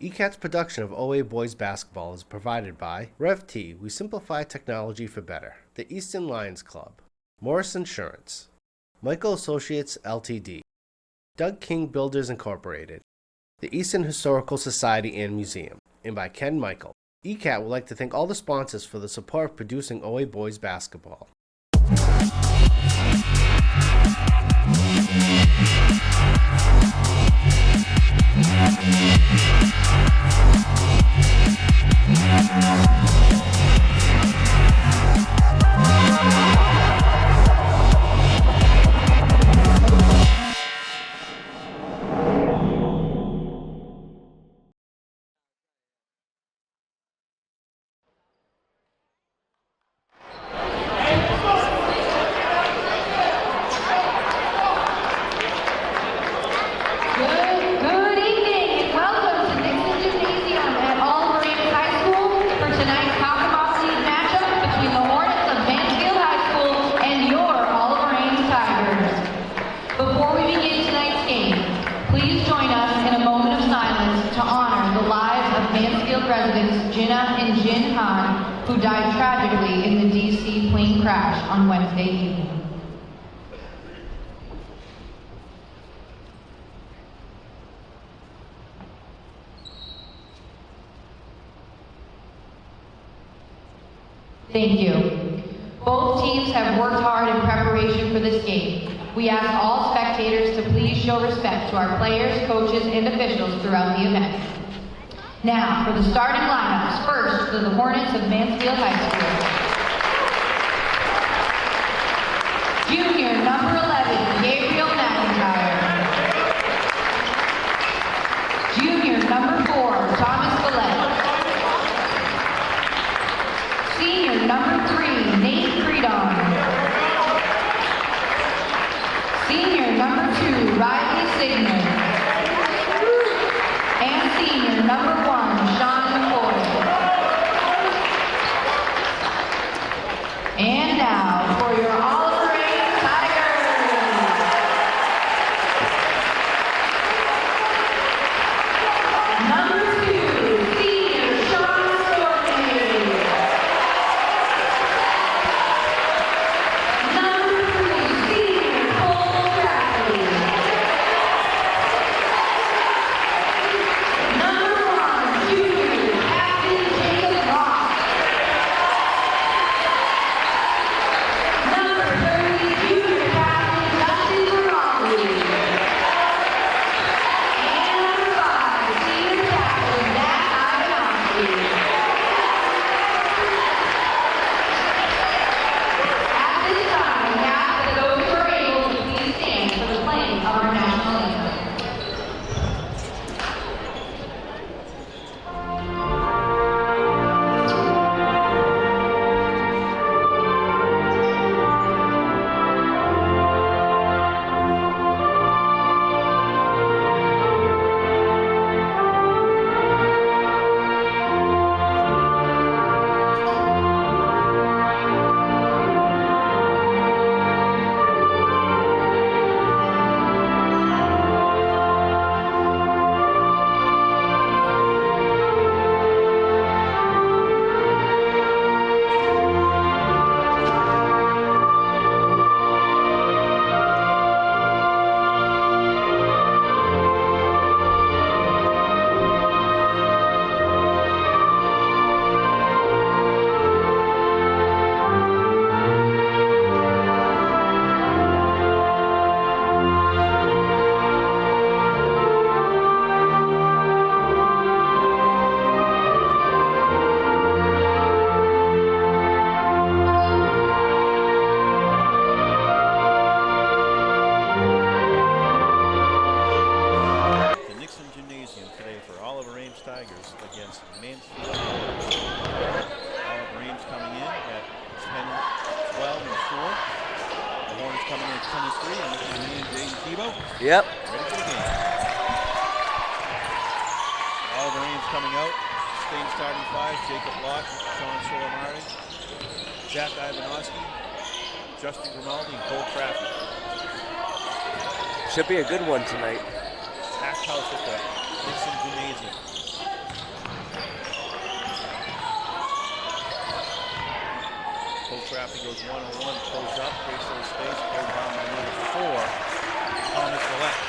ECAT's production of OA boys basketball is provided by RevT, we simplify technology for better, the Easton Lions Club, Morris Insurance, Michael Associates Ltd., Doug King Builders Incorporated, the Easton Historical Society and Museum, and by Ken Michael. ECAT would like to thank all the sponsors for the support of producing OA boys basketball. Good evening and welcome to Nixon Gymnasium at Ames High School for tonight's Hockenbach League matchup between the Hornets of Mansfield High School and your Oliver Ames Tigers. Before we begin tonight's game, please join us in a moment of silence to honor the lives of Mansfield residents Jinnah and Jin Han, who died tragically in the DC plane crash on Wednesday evening. Thank you. Both teams have worked hard in preparation for this game. We ask all spectators to please show respect to our players, coaches, and officials throughout the event. Now, for the starting lineups, first for the Hornets of Mansfield High School. Junior, number 11, Gabriel McIntyre. Junior, number 4, Thomas Villette. Senior, number 3, Nate Freedon. Senior, number 2, Riley Sigmund. And senior, number 1, Sean McCoy. And now, for your Oliver Ames Tigers. Number 2, senior, Sean Storkney. Number 3, senior, Cole Bradley. Number 1, junior, Captain Jacob Ross. Number 30, junior captain Dustin Morali. And number 5, senior captain Matt Ivanovsky. At this time, we ask that those who are able to please stand for the playing of our national anthem. The Nixon Gymnasium today for Oliver Ames Tigers against Mansfield Hornets. Oliver Ames coming in at 10, 12, and 4. The Hornets coming in at 10 and 3. And this is me and Jaden Tebow. Yep. Ready for the game. Oliver Ames coming out. Staying starting 5. Jacob Locke, Sean Solimari, Zach Ivanovsky, Justin Grimaldi, and Cole Crafty. Should be a good one tonight. Packed house at the Nixon Gymnasium. Crafty goes 1-on-1, pulls up, creates a little space, pulled down by number 4, Thomas Millette.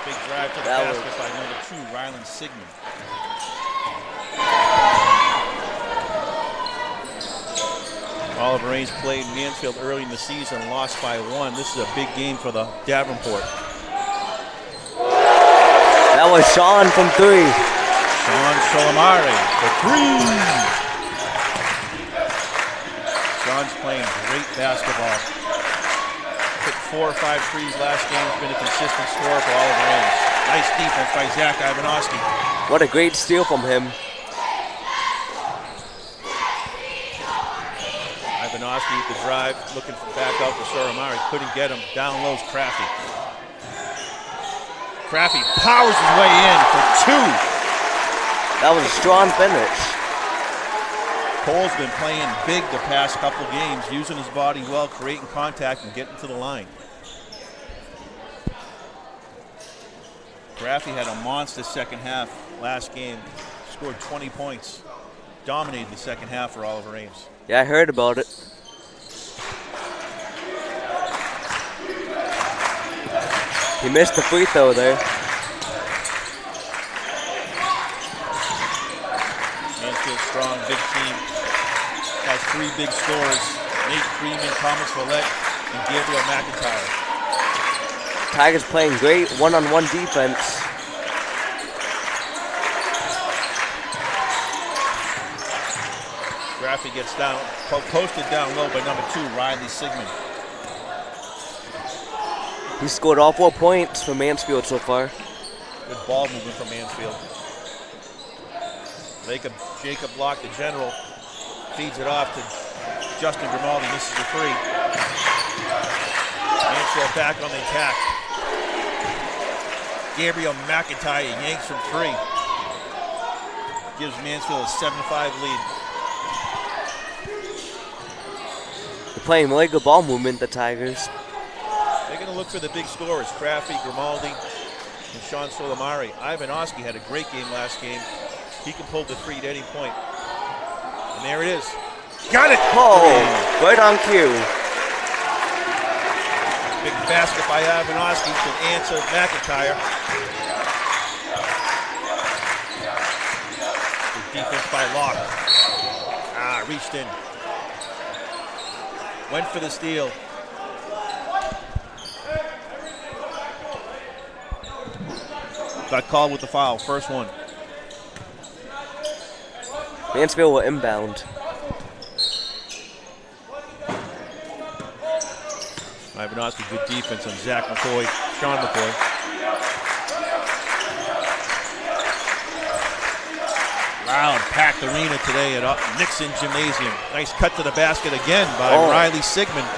Big drive to the basket by number 2, Ryland Sigmund. Oliver Ames played Mansfield early in the season, lost by 1. This is a big game for the Davenport. That was Sean from 3. Sean Solimare for 3. Sean's playing great basketball. Took 4 or 5 threes last game. Has been a consistent scorer for Oliver Ames. Nice defense by Zach Ivanovsky. What a great steal from him. Ivanovsky with the drive, looking for back out to Solimare. Couldn't get him. Down low's Crafty. Crafty powers his way in for 2. That was a strong finish. Cole's been playing big the past couple games, using his body well, creating contact and getting to the line. Crafty had a monster second half last game, scored 20 points, dominated the second half for Oliver Ames. Yeah, I heard about it. He missed the free throw there. Mansfield strong, big team. Has 3 big scorers. Nate Freeman, Thomas Follett, and Gabriel McIntyre. Tigers playing great one-on-one defense. Crafty gets down, posted down low by number 2, Riley Sigmund. He scored all 4 points for Mansfield so far. Good ball movement from Mansfield. Jacob Block, the general, feeds it off to Justin Grimaldi, misses the 3. Mansfield back on the attack. Gabriel McIntyre yanks from 3. Gives Mansfield a 7-5 lead. They're playing really good ball movement, the Tigers. They're going to look for the big scorers, Crafty, Grimaldi, and Sean Solimare. Ivanovsky had a great game last game. He can pull the 3 at any point. And there it is. Got it! Oh, right on cue. Big basket by Ivanovsky to answer McIntyre. Good defense by Locke. Reached in. Went for the steal. Got called with the foul, first one. Mansfield will inbound. Ivanovsky, good defense on Zach McCoy, Sean McCoy. Loud, packed arena today at Nixon Gymnasium. Nice cut to the basket again by Riley Sigmund.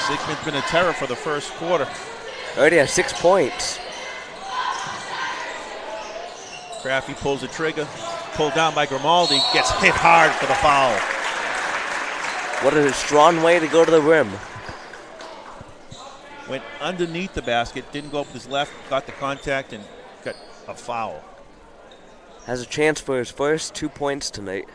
Sigmund's been a terror for the first quarter. Already has 6 points. Crafty pulls the trigger, pulled down by Grimaldi, gets hit hard for the foul. What a strong way to go to the rim. Went underneath the basket, didn't go up with his left, got the contact and got a foul. Has a chance for his first 2 points tonight.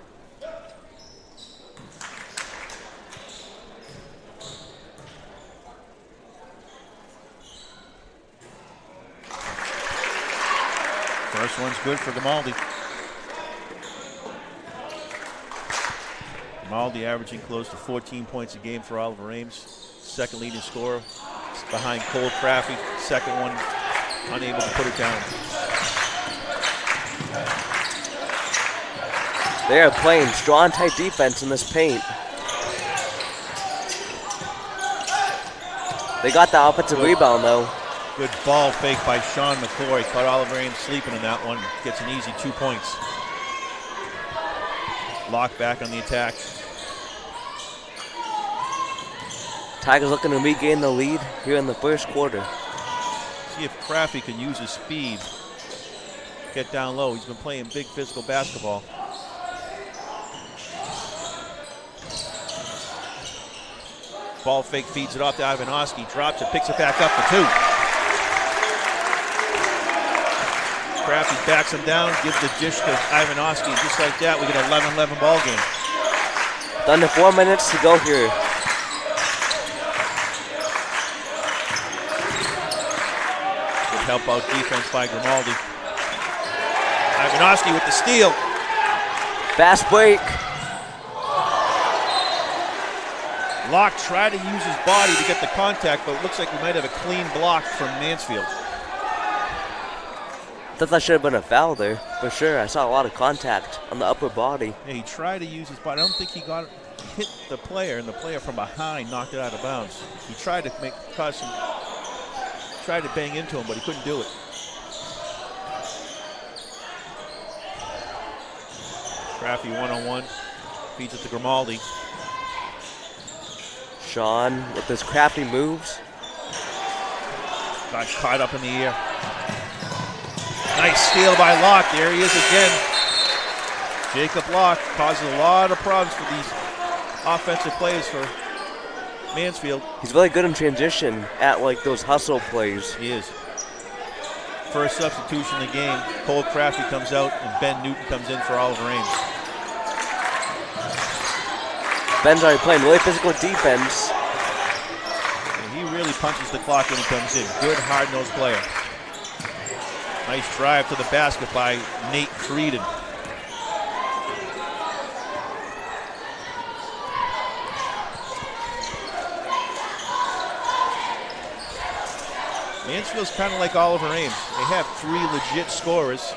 First one's good for Grimaldi. Grimaldi averaging close to 14 points a game for Oliver Ames. Second leading scorer behind Cole Crafty. Second one unable to put it down. They are playing strong, tight defense in this paint. They got the offensive rebound though. Good ball fake by Sean McCoy. Caught Oliver Ames sleeping in that one. Gets an easy 2 points. Locke back on the attack. Tigers looking to regain the lead here in the first quarter. See if Crafty can use his speed. Get down low. He's been playing big physical basketball. Ball fake, feeds it off to Ivanovsky. Drops it, picks it back up for 2. Crafty backs him down, gives the dish to Ivanovsky. Just like that, we get an 11-11 ball game. Under 4 minutes to go here. Good help out defense by Grimaldi. Ivanovsky with the steal. Fast break. Locke tried to use his body to get the contact, but it looks like we might have a clean block from Mansfield. Thought that should have been a foul there, for sure. I saw a lot of contact on the upper body. Yeah, he tried to use his body. I don't think he hit the player, and the player from behind knocked it out of bounds. He tried to tried to bang into him, but he couldn't do it. Crafty one-on-one, feeds it to Grimaldi. Sean with his crafty moves. Got caught up in the air. Nice steal by Locke. There he is again. Jacob Locke causes a lot of problems for these offensive plays for Mansfield. He's really good in transition at like those hustle plays. He is. First substitution in the game. Cole Crafty comes out and Ben Newton comes in for Oliver Ames. Ben's already playing really physical defense. And he really punches the clock when he comes in. Good hard-nosed player. Nice drive to the basket by Nate Creedon. Mansfield's kind of like Oliver Ames. They have three legit scorers.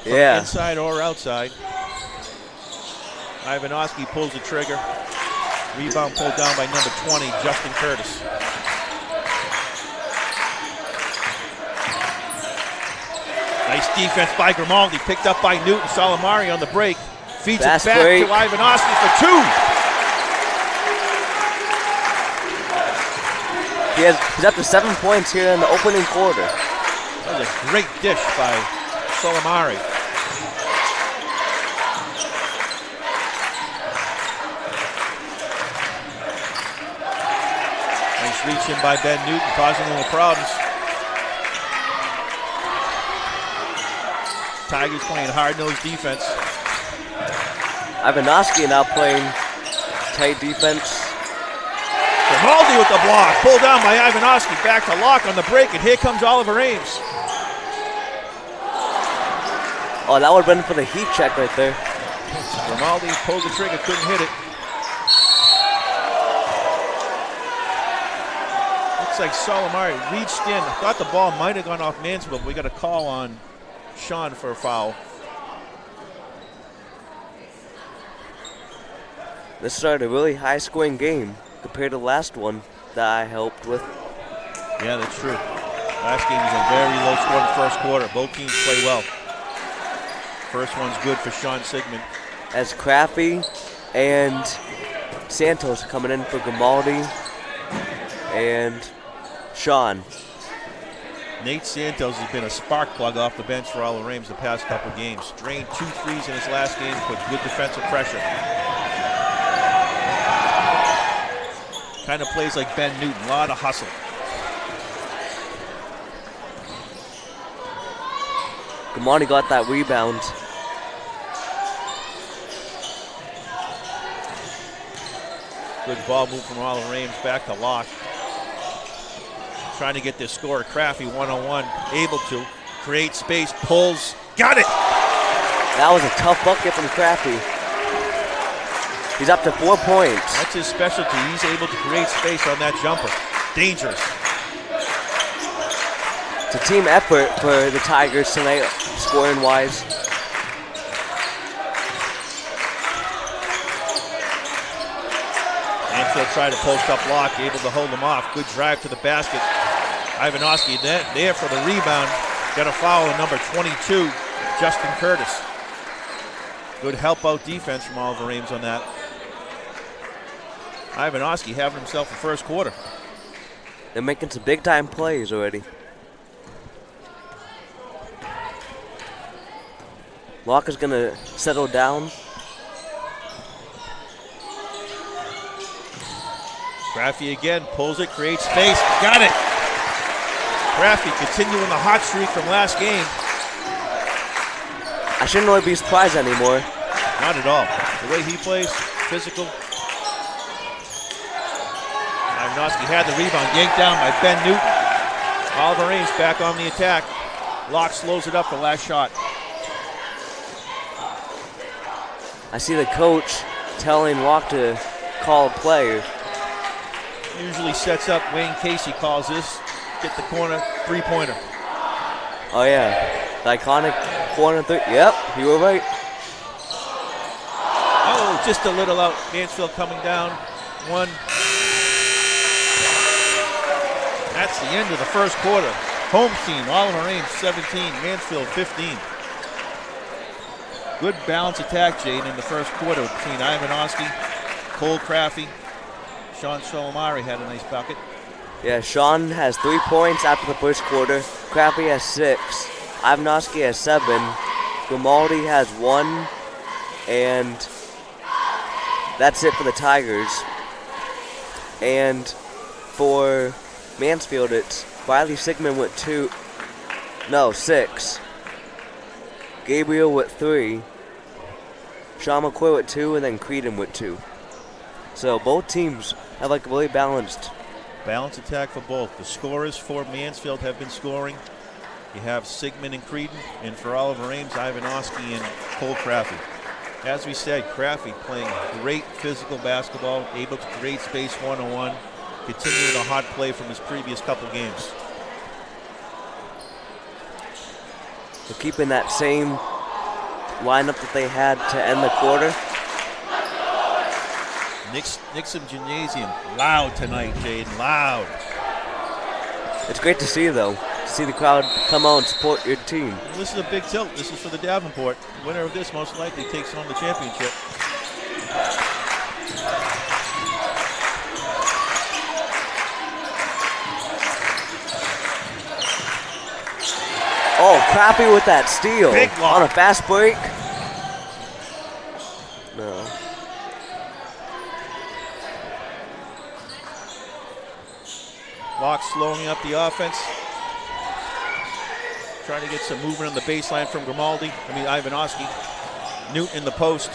From inside or outside. Ivanovsky pulls the trigger. Rebound pulled down by number 20, Justin Curtis. Nice defense by Grimaldi, picked up by Newton. Solimari on the break. Feeds it back to Ivanovsky for two. He's up to 7 points here in the opening quarter. That was a great dish by Solimari. Nice reach in by Ben Newton, causing little problems. Tigers playing hard-nosed defense. Ivanovsky now playing tight defense. Grimaldi with the block, pulled down by Ivanovsky. Back to Locke on the break, and here comes Oliver Ames. Oh, that would have been for the heat check right there. Grimaldi pulled the trigger, couldn't hit it. Looks like Solimari reached in. I thought the ball might have gone off Mansfield, but we got a call on Sean for a foul. This started a really high-scoring game compared to the last one that I helped with. Yeah, that's true. Last game was a very low-scoring first quarter. Both teams play well. First one's good for Sean Sigmund. As Crafty and Santos coming in for Grimaldi and Sean. Nate Santos has been a spark plug off the bench for Oliver Ames the past couple games. Drained 2 threes in his last game, put good defensive pressure. Kind of plays like Ben Newton, a lot of hustle. Grimaldi got that rebound. Good ball move from Oliver Ames, back to Locke. Trying to get this score, Crafty one-on-one, able to create space, pulls, got it! That was a tough bucket from Crafty. He's up to 4 points. That's his specialty. He's able to create space on that jumper. Dangerous. It's a team effort for the Tigers tonight, scoring-wise. Mansfield tried to post up Locke, able to hold him off. Good drive to the basket. Ivanovsky there for the rebound. Got a foul on number 22, Justin Curtis. Good help out defense from Oliver Ames on that. Ivanovsky having himself a first quarter. They're making some big time plays already. Locke is gonna settle down. Crafty again, pulls it, creates space, got it! Crafty continuing the hot streak from last game. I shouldn't really be surprised anymore. Not at all. The way he plays, physical. Ivanoski had the rebound, yanked down by Ben Newton. Oliver Ames back on the attack. Locke slows it up the last shot. I see the coach telling Locke to call a play. Usually sets up, Wayne Casey calls this. Get the corner, three-pointer. Oh yeah, the iconic corner three. Yep, you were right. Oh, just a little out. Mansfield coming down. One. That's the end of the first quarter. Home team, Oliver Ames 17, Mansfield 15. Good balanced attack, Jade, in the first quarter between Ivanoski, Cole Crafty, Sean Solomari had a nice bucket. Yeah, Sean has 3 points after the first quarter. Crafty has 6. Ivanoski has 7. Grimaldi has 1. And that's it for the Tigers. And for Mansfield, it's Riley Sigmund with 6. Gabriel with 3. Sean McCoy with 2, and then Creedon with 2. So both teams have like a really balanced attack for both. The scorers for Mansfield have been scoring. You have Sigmund and Creedon, and for Oliver Ames, Ivanoski and Cole Crafty. As we said, Crafty playing great physical basketball, able to create space one-on-one, continuing a hot play from his previous couple games. So keeping that same lineup that they had to end the quarter. Nixon Gymnasium, loud tonight, Jaden, loud. It's great to see, though, to see the crowd come out and support your team. Well, this is a big tilt. This is for the Davenport. The winner of this most likely takes home the championship. Oh, Crappy with that steal. Big block. On a fast break. No. Locke slowing up the offense. Trying to get some movement on the baseline from Ivanoski. Newton in the post.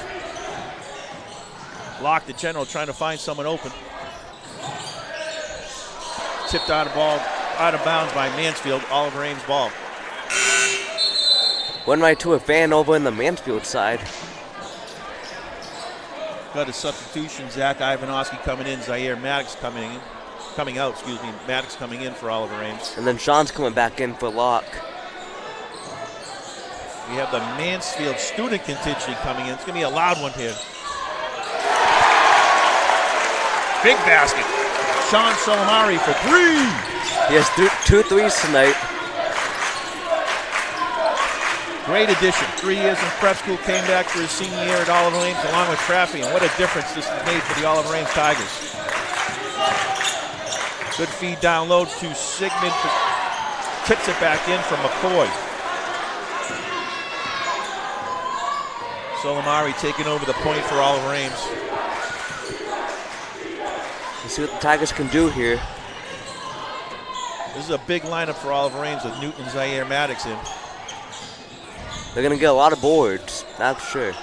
Locke, the general, trying to find someone open. Tipped out of bounds by Mansfield. Oliver Ames ball. Went right to a fan over in the Mansfield side. Got a substitution. Zach Ivanoski coming in. Zaire Maddox coming out. Maddox coming in for Oliver Ames. And then Sean's coming back in for Locke. We have the Mansfield student contingent coming in. It's going to be a loud one here. Big basket. Sean Solomari for 3. He has 2 threes tonight. Great addition. 3 years in prep school, came back for his senior year at Oliver Ames along with Crafty, and what a difference this has made for the Oliver Ames Tigers. Good feed down low to Sigmund. Tips it back in from McCoy. Solomari taking over the point for Oliver Ames. Let's see what the Tigers can do here. This is a big lineup for Oliver Ames with Newton and Zaire Maddox in. They're going to get a lot of boards, that's for sure.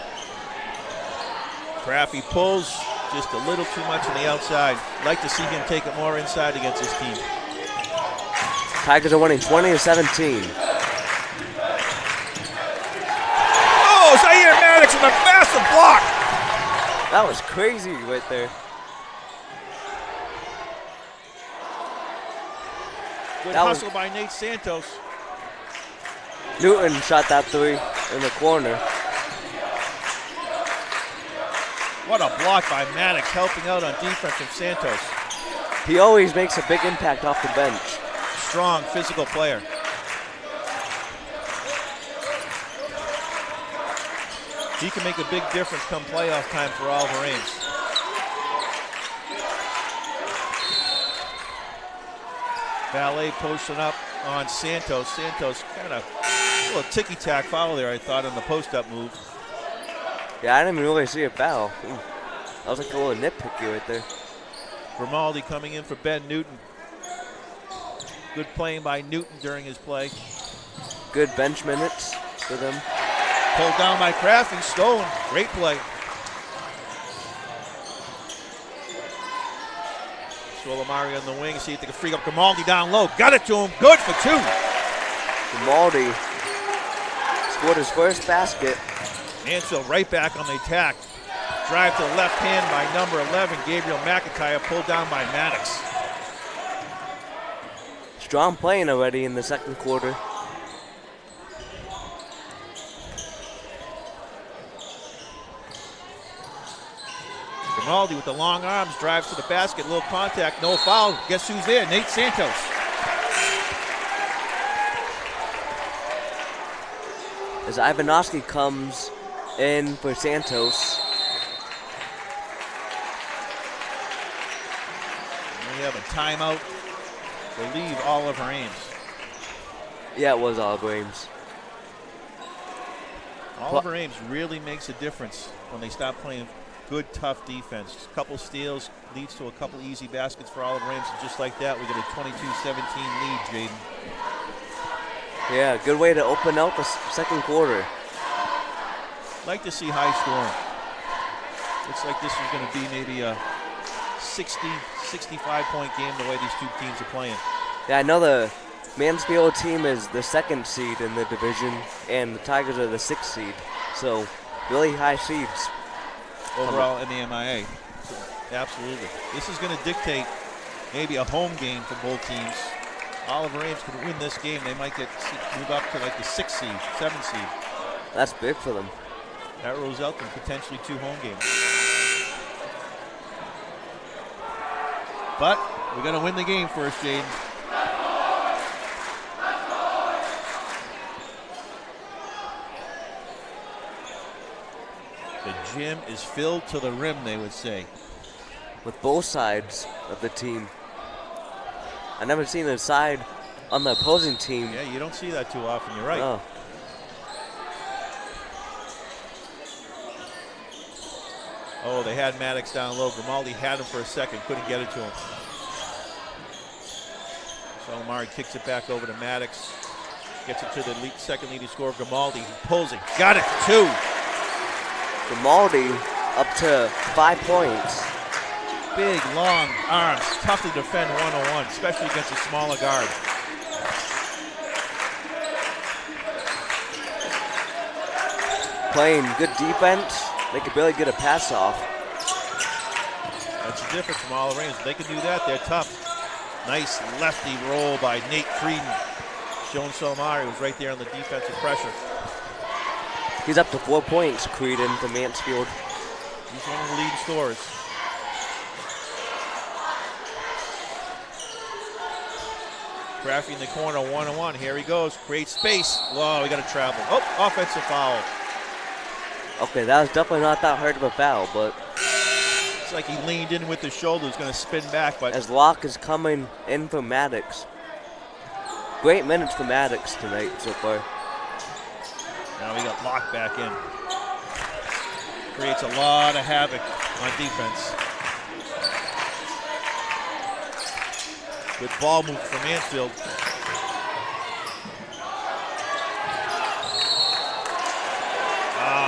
Crafty pulls just a little too much on the outside. Like to see him take it more inside against this team. Tigers are winning 20-17. Oh, Zaire Maddox with a massive block. That was crazy right there. Good hustle by Nate Santos. Newton shot that 3 in the corner. What a block by Maddox, helping out on defense from Santos. He always makes a big impact off the bench. Strong, physical player. He can make a big difference come playoff time for Oliver Ames. Ballet posting up on Santos. Santos kind of a little ticky-tack foul there, I thought, on the post-up move. Yeah, I didn't even really see a foul. Ooh. That was like a little nitpicky right there. Grimaldi coming in for Ben Newton. Good playing by Newton during his play. Good bench minutes for them. Pulled down by Crafty, stolen. Great play. Solimari on the wing, see if they can free up Grimaldi down low. Got it to him, good for 2. Grimaldi scored his first basket. Mansfield right back on the attack. Drive to the left hand by number 11, Gabriel McIntyre, pulled down by Maddox. Strong playing already in the second quarter. Grimaldi with the long arms, drives to the basket, little contact, no foul. Guess who's there? Nate Santos. As Ivanovsky comes in for Santos. We have a timeout. Relieve Oliver Ames. Yeah, it was Oliver Ames. Oliver Ames really makes a difference when they stop playing good, tough defense. A couple steals leads to a couple easy baskets for Oliver Ames, and just like that, we get a 22-17 lead, Jaden. Yeah, good way to open out the second quarter. Like to see high scoring. Looks like this is going to be maybe a 60, 65-point game the way these two teams are playing. Yeah, I know the Mansfield team is the 2nd seed in the division, and the Tigers are the 6th seed. So, really high seeds. Overall in the MIA. Absolutely. This is going to dictate maybe a home game for both teams. Oliver Ames could win this game. They might move up to like the 6th seed, 7th seed. That's big for them. That rules out them potentially 2 home games. But we're going to win the game first, Jaden. The gym is filled to the rim, they would say. With both sides of the team. I've never seen a side on the opposing team. Yeah, you don't see that too often. You're right. Oh. Oh, they had Maddox down low. Grimaldi had him for a second, couldn't get it to him. Solimari kicks it back over to Maddox. Gets it to the second leading scorer, Grimaldi. He pulls it. Got it, 2. Grimaldi up to 5 points. Big, long arms. Tough to defend 1-on-1, especially against a smaller guard. Playing good defense. They could barely get a pass off. That's the difference from all around. If they can do that, they're tough. Nice lefty roll by Nate Creedon. Joan Solimari was right there on the defensive pressure. He's up to 4 points, Creedon, for Mansfield. He's one of the leading scorers. Crafty in the corner, 1-on-1. Here he goes. Creates space. Whoa, we got to travel. Oh, offensive foul. Okay, that was definitely not that hard of a foul, but It's like he leaned in with his shoulder. He's going to spin back, but as Locke is coming in for Maddox. Great minutes for Maddox tonight so far. now we got Locke back in. Creates a lot of havoc on defense. Good ball move from Mansfield.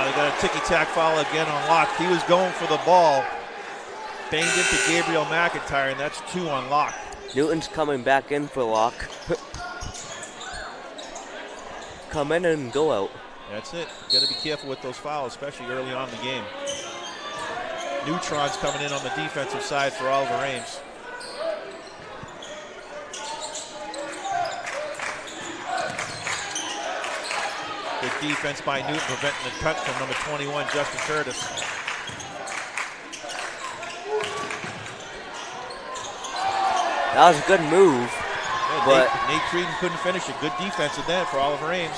They got a ticky-tack foul again on Locke. He was going for the ball. Banged into Gabriel McIntyre, and that's 2 on Locke. Newton's coming back in for Locke. Come in and go out. That's it. You got to be careful with those fouls, especially early on in the game. Neutron's coming in on the defensive side for Oliver Ames. Good defense by Newton, preventing the cut from number 21, Justin Curtis. That was a good move, Yeah, but Nate Creedon couldn't finish it. Good defense at that for Oliver Ames.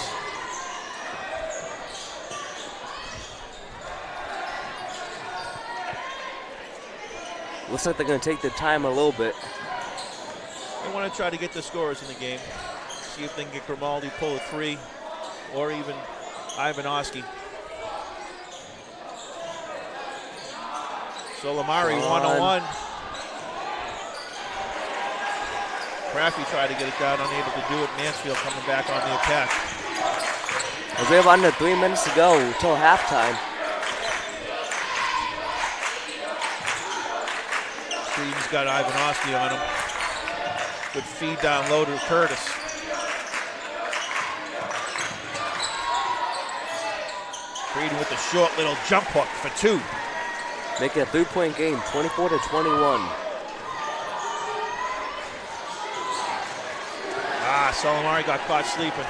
looks like they're going to take their time a little bit. They want to try to get the scores in the game. See if they can get Grimaldi pull a 3, or even Ivanovsky. Solimari 1-on-1. Crafty tried to get it down, unable to do it. Mansfield coming back on the attack. As we have under 3 minutes to go until halftime. Creedon's got Ivanovsky on him. Good feed down low to Curtis. Creedon with the short little jump hook for 2. Make it a 3-point game, 24-21. Solimari got caught sleeping.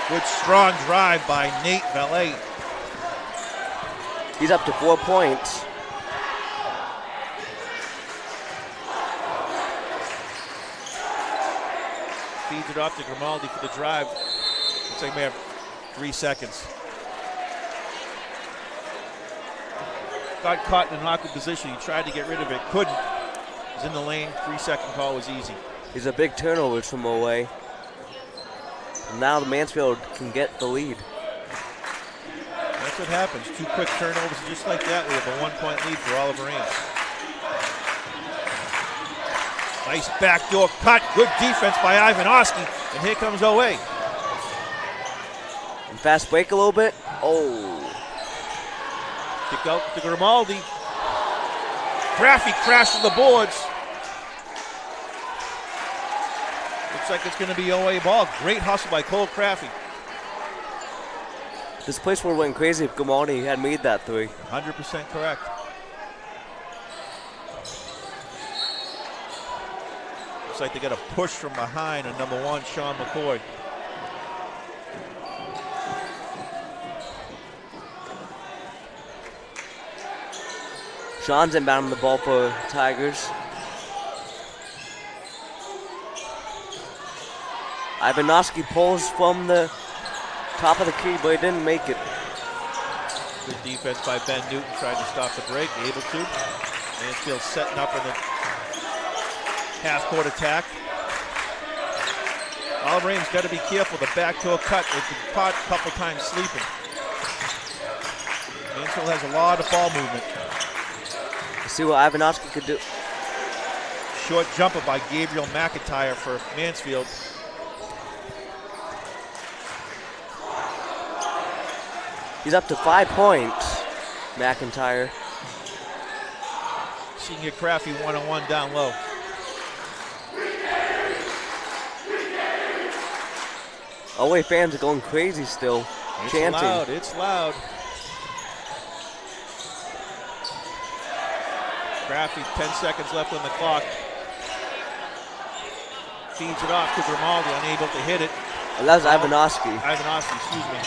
Good strong drive by Nate Valet. He's up to 4 points. Feeds it off to Grimaldi for the drive. Looks like we have 3 seconds. Got caught in an awkward position. He tried to get rid of it, couldn't. He's in the lane. 3-second call was easy. He's a big turnover from away. And now the Mansfield can get the lead. That's what happens. 2 quick turnovers, just like that. We have a 1-point lead for Oliver Ames. Nice backdoor cut. Good defense by Ivanovsky. And here comes Owe. And fast break a little bit. Oh. Kick out to Grimaldi. Crafty crashes the boards. Looks like it's going to be OA ball. Great hustle by Cole Crafty. This place would have went crazy if Grimaldi had made that 3. 100% correct. Looks like they got a push from behind on number 1, Sean McCoy. Sean's inbounding the ball for Tigers. Ivanovsky pulls from the top of the key, but he didn't make it. Good defense by Ben Newton, trying to stop the break, able to. Mansfield setting up in the half-court attack. Oliver Ames got to be careful. The backdoor cut. They've been caught a couple times sleeping. Mansfield has a lot of ball movement. Let's see what Ivanovsky could do. Short jumper by Gabriel McIntyre for Mansfield. He's up to 5 points, McIntyre. Senior Crafty one-on-one down low. Away fans are going crazy still, chanting. It's loud, it's loud. Crafty, 10 seconds left on the clock. Feeds it off to Grimaldi, unable to hit it. And that was Ivanovsky. Ivanovsky, excuse me.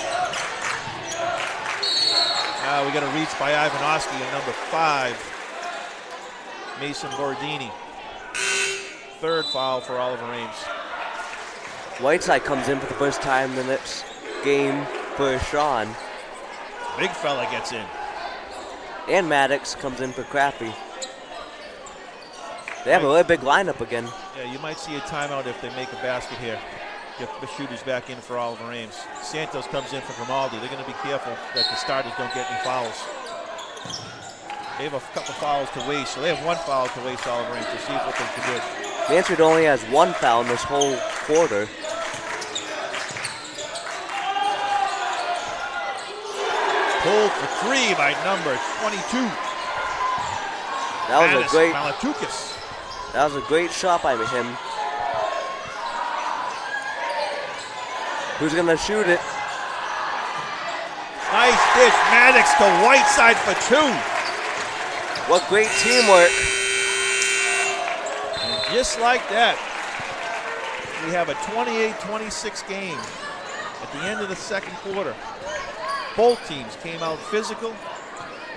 Now we got a reach by Ivanovsky and number 5, Mason Bordini. 3rd foul for Oliver Ames. Whiteside comes in for the first time in this game for Sean. Big fella gets in. And Maddox comes in for Crappy. They have a really big lineup again. Yeah, you might see a timeout if they make a basket here. Get the shooters back in for Oliver Ames. Santos comes in for Grimaldi. They're going to be careful that the starters don't get any fouls. They have a couple fouls to waste, so they have 1 foul to waste, Oliver Ames, to see what they can do. Mansfield only has 1 foul in this whole quarter. Pulled for 3 by number 22. That was Mattis a great. Malatukis. That was a great shot by him. Who's gonna shoot it? Nice dish, Maddox to Whiteside for 2. What great teamwork. And just like that, we have a 28-26 game at the end of the 2nd quarter. Both teams came out physical,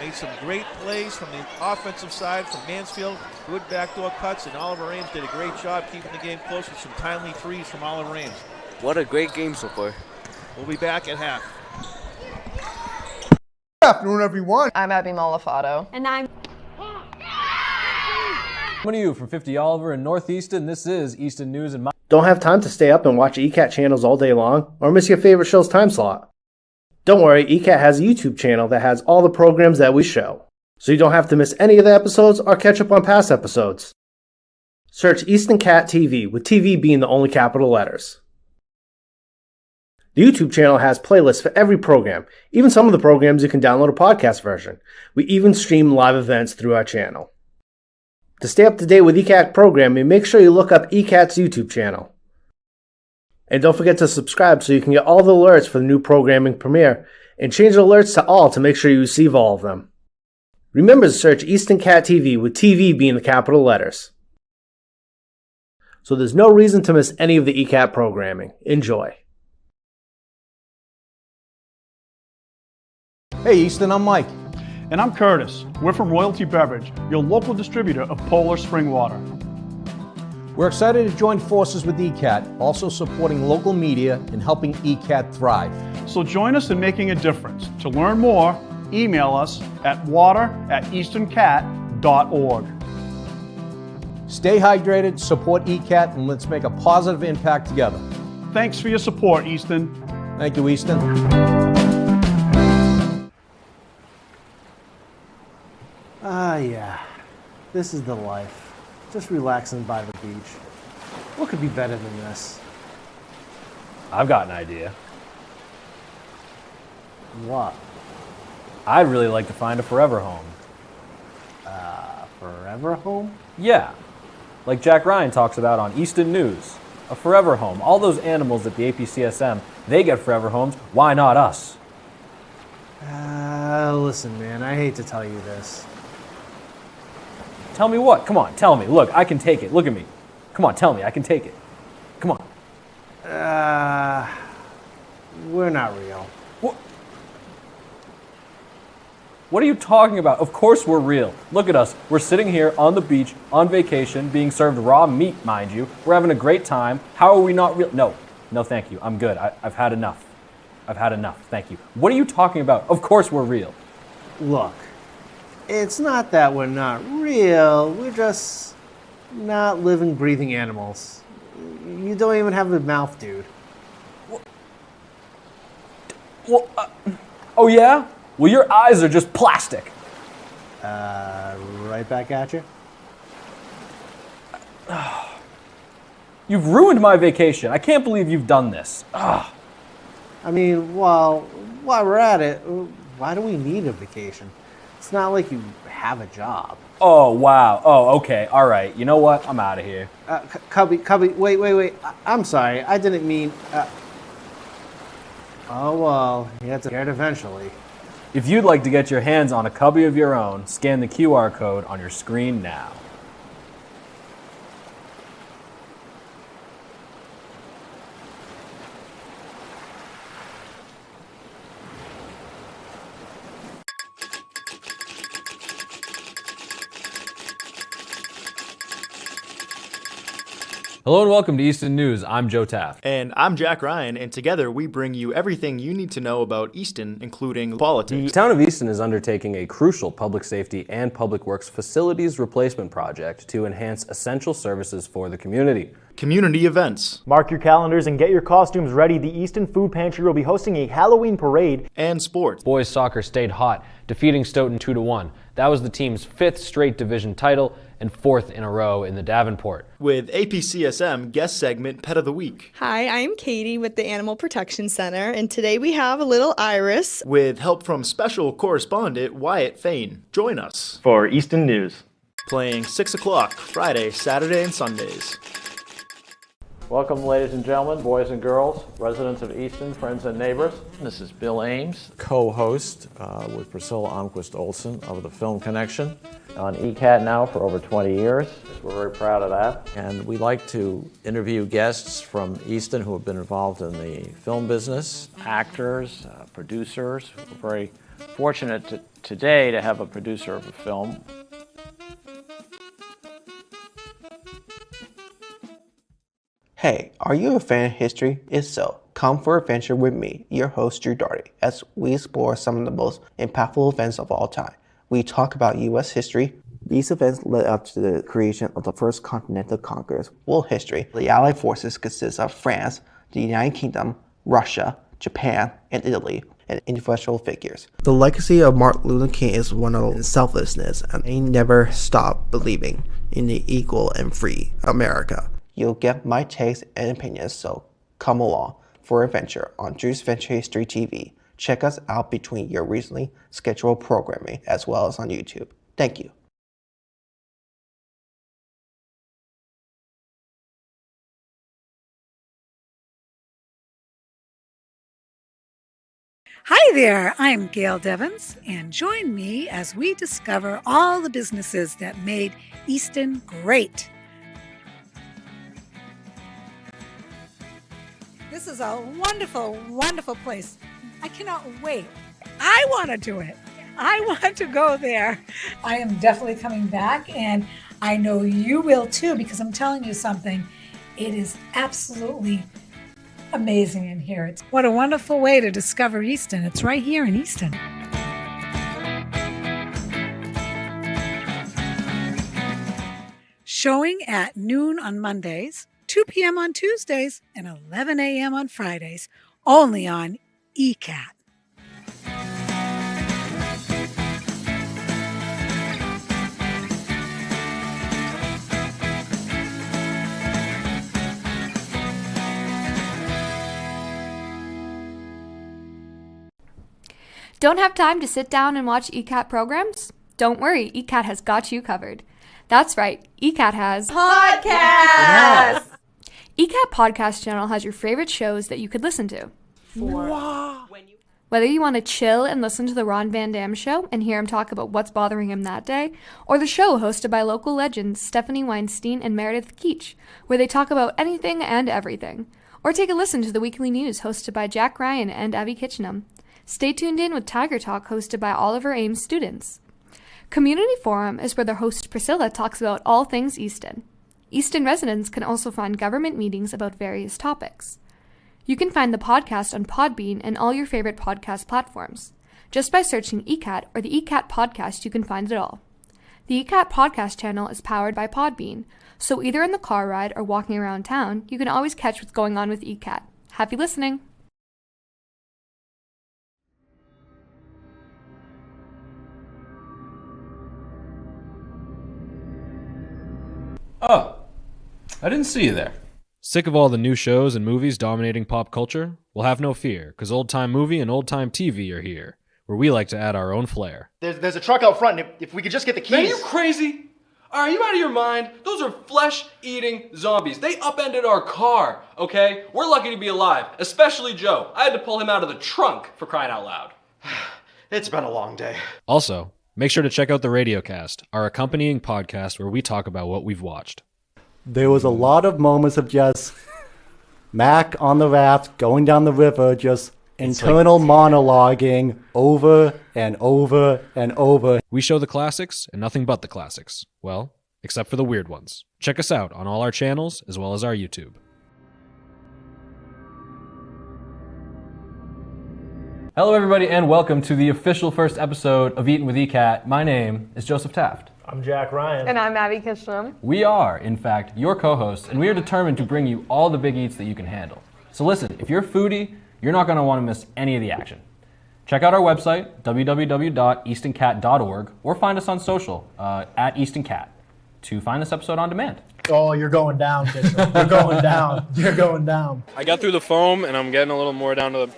made some great plays from the offensive side from Mansfield. Good backdoor cuts, and Oliver Ames did a great job keeping the game close with some timely threes from Oliver Ames. What a great game so far. We'll be back at half. Good afternoon, everyone. I'm Abby Malafato. And I'm Coming to you from 50 Oliver in North Easton, this is Easton News and Don't have time to stay up and watch ECAT channels all day long, or miss your favorite show's time slot? Don't worry, ECAT has a YouTube channel that has all the programs that we show, so you don't have to miss any of the episodes or catch up on past episodes. Search Easton Cat TV, with TV being the only capital letters. The YouTube channel has playlists for every program, even some of the programs you can download a podcast version. We even stream live events through our channel. To stay up to date with ECAT programming, make sure you look up ECAT's YouTube channel. And don't forget to subscribe so you can get all the alerts for the new programming premiere, and change the alerts to all to make sure you receive all of them. Remember to search Easton Cat TV, with TV being the capital letters. So there's no reason to miss any of the ECAT programming. Enjoy. Hey Easton, I'm Mike. And I'm Curtis. We're from Royalty Beverage, your local distributor of Polar Spring Water. We're excited to join forces with ECAT, also supporting local media and helping ECAT thrive. So join us in making a difference. To learn more, email us at water@eastoncat.org. Stay hydrated, support ECAT, and let's make a positive impact together. Thanks for your support, Easton. Thank you, Easton. Yeah, this is the life. Just relaxing by the beach. What could be better than this? I've got an idea. What? I'd really like to find a forever home. Forever home? Yeah, like Jack Ryan talks about on Easton News. A forever home. All those animals at the APCSM, they get forever homes. Why not us? Listen, man, I hate to tell you this. Tell me what? Come on, tell me. Look, I can take it. Look at me. Come on, tell me. I can take it. Come on. We're not real. What are you talking about? Of course we're real. Look at us. We're sitting here on the beach, on vacation, being served raw meat, mind you. We're having a great time. How are we not real? No, thank you. I'm good. I've had enough. I've had enough. Thank you. What are you talking about? Of course we're real. Look, it's not that we're not real. We're just not living, breathing animals. You don't even have a mouth, dude. Well, oh yeah? Well, your eyes are just plastic. Right back at you. You've ruined my vacation. I can't believe you've done this. I mean, while we're at it, why do we need a vacation? It's not like you have a job. Oh, wow. Oh, okay. All right. You know what? I'm out of here. Cubby, wait. I'm sorry. I didn't mean... Oh, well, you have to get it eventually. If you'd like to get your hands on a cubby of your own, scan the QR code on your screen now. Hello and welcome to Easton News. I'm Joe Taft. And I'm Jack Ryan, and together we bring you everything you need to know about Easton, including politics. The Town of Easton is undertaking a crucial public safety and public works facilities replacement project to enhance essential services for the community. Community events. Mark your calendars and get your costumes ready. The Easton Food Pantry will be hosting a Halloween parade. And sports. Boys soccer stayed hot, defeating Stoughton 2-1. That was the team's 5th straight division title and 4th in a row in the Davenport. With APCSM guest segment Pet of the Week. Hi, I'm Katie with the Animal Protection Center, and today we have a little Iris. With help from special correspondent Wyatt Fain. Join us For Easton News. Playing 6 o'clock Friday, Saturday, and Sundays. Welcome, ladies and gentlemen, boys and girls, residents of Easton, friends and neighbors. This is Bill Ames, co-host with Priscilla Almquist Olson of the Film Connection. On ECAT now for over 20 years. We're very proud of that. And we like to interview guests from Easton who have been involved in the film business. Actors, producers. We're very fortunate today to have a producer of a film. Hey, are you a fan of history? If so, come for an adventure with me, your host Drew Darty, as we explore some of the most impactful events of all time. We talk about U.S. history. These events led up to the creation of the first Continental Congress. World history. The Allied forces consist of France, the United Kingdom, Russia, Japan, and Italy, and influential figures. The legacy of Martin Luther King is one of selflessness, and he never stopped believing in in the equal and free America. You'll get my takes and opinions, so come along for a venture on Drew's Venture History TV. Check us out between your recently scheduled programming as well as on YouTube. Thank you. Hi there, I'm Gail Devins, and join me as we discover all the businesses that made Easton great. This is a wonderful, wonderful place. I cannot wait. I want to do it. I want to go there. I am definitely coming back, and I know you will too, because I'm telling you something. It is absolutely amazing in here. What a wonderful way to discover Easton. It's right here in Easton. Showing at noon on Mondays, 2 p.m. on Tuesdays, and 11 a.m. on Fridays, only on ECAT. Don't have time to sit down and watch ECAT programs? Don't worry, ECAT has got you covered. That's right, ECAT has Podcasts! Yes. ECAT Podcast Channel has your favorite shows that you could listen to. Whether you want to chill and listen to the Ron Van Dam Show and hear him talk about what's bothering him that day, or the show hosted by local legends Stephanie Weinstein and Meredith Keach, where they talk about anything and everything, or take a listen to the weekly news hosted by Jack Ryan and Abby Kitchenham. Stay tuned in with Tiger Talk hosted by all of our Ames students. Community Forum is where their host Priscilla talks about all things Easton. Easton residents can also find government meetings about various topics. You can find the podcast on Podbean and all your favorite podcast platforms. Just by searching ECAT or the ECAT podcast, you can find it all. The ECAT podcast channel is powered by Podbean, so either in the car ride or walking around town, you can always catch what's going on with ECAT. Happy listening! Oh, I didn't see you there. Sick of all the new shows and movies dominating pop culture? Well, have no fear, because Old Time Movie and Old Time TV are here, where we like to add our own flair. There's a truck out front, and if we could just get the keys... Man, are you crazy? Are you out of your mind? Those are flesh-eating zombies. They upended our car, okay? We're lucky to be alive, especially Joe. I had to pull him out of the trunk, for crying out loud. It's been a long day. Also, make sure to check out the Radiocast, our accompanying podcast where we talk about what we've watched. There was a lot of moments of just Mac on the raft going down the river, just internal monologuing over and over and over. We show the classics and nothing but the classics. Well, except for the weird ones. Check us out on all our channels as well as our YouTube. Hello, everybody, and welcome to the official first episode of Eatin' with ECAT. My name is Joseph Taft. I'm Jack Ryan. And I'm Abby Kitchenham. We are, in fact, your co-hosts, and we are determined to bring you all the big eats that you can handle. So listen, if you're a foodie, you're not going to want to miss any of the action. Check out our website, www.eastoncat.org, or find us on social, at EastonCat, to find this episode on demand. Oh, you're going down, Kitchenham. You're going down. You're going down. I got through the foam, and I'm getting a little more down to the...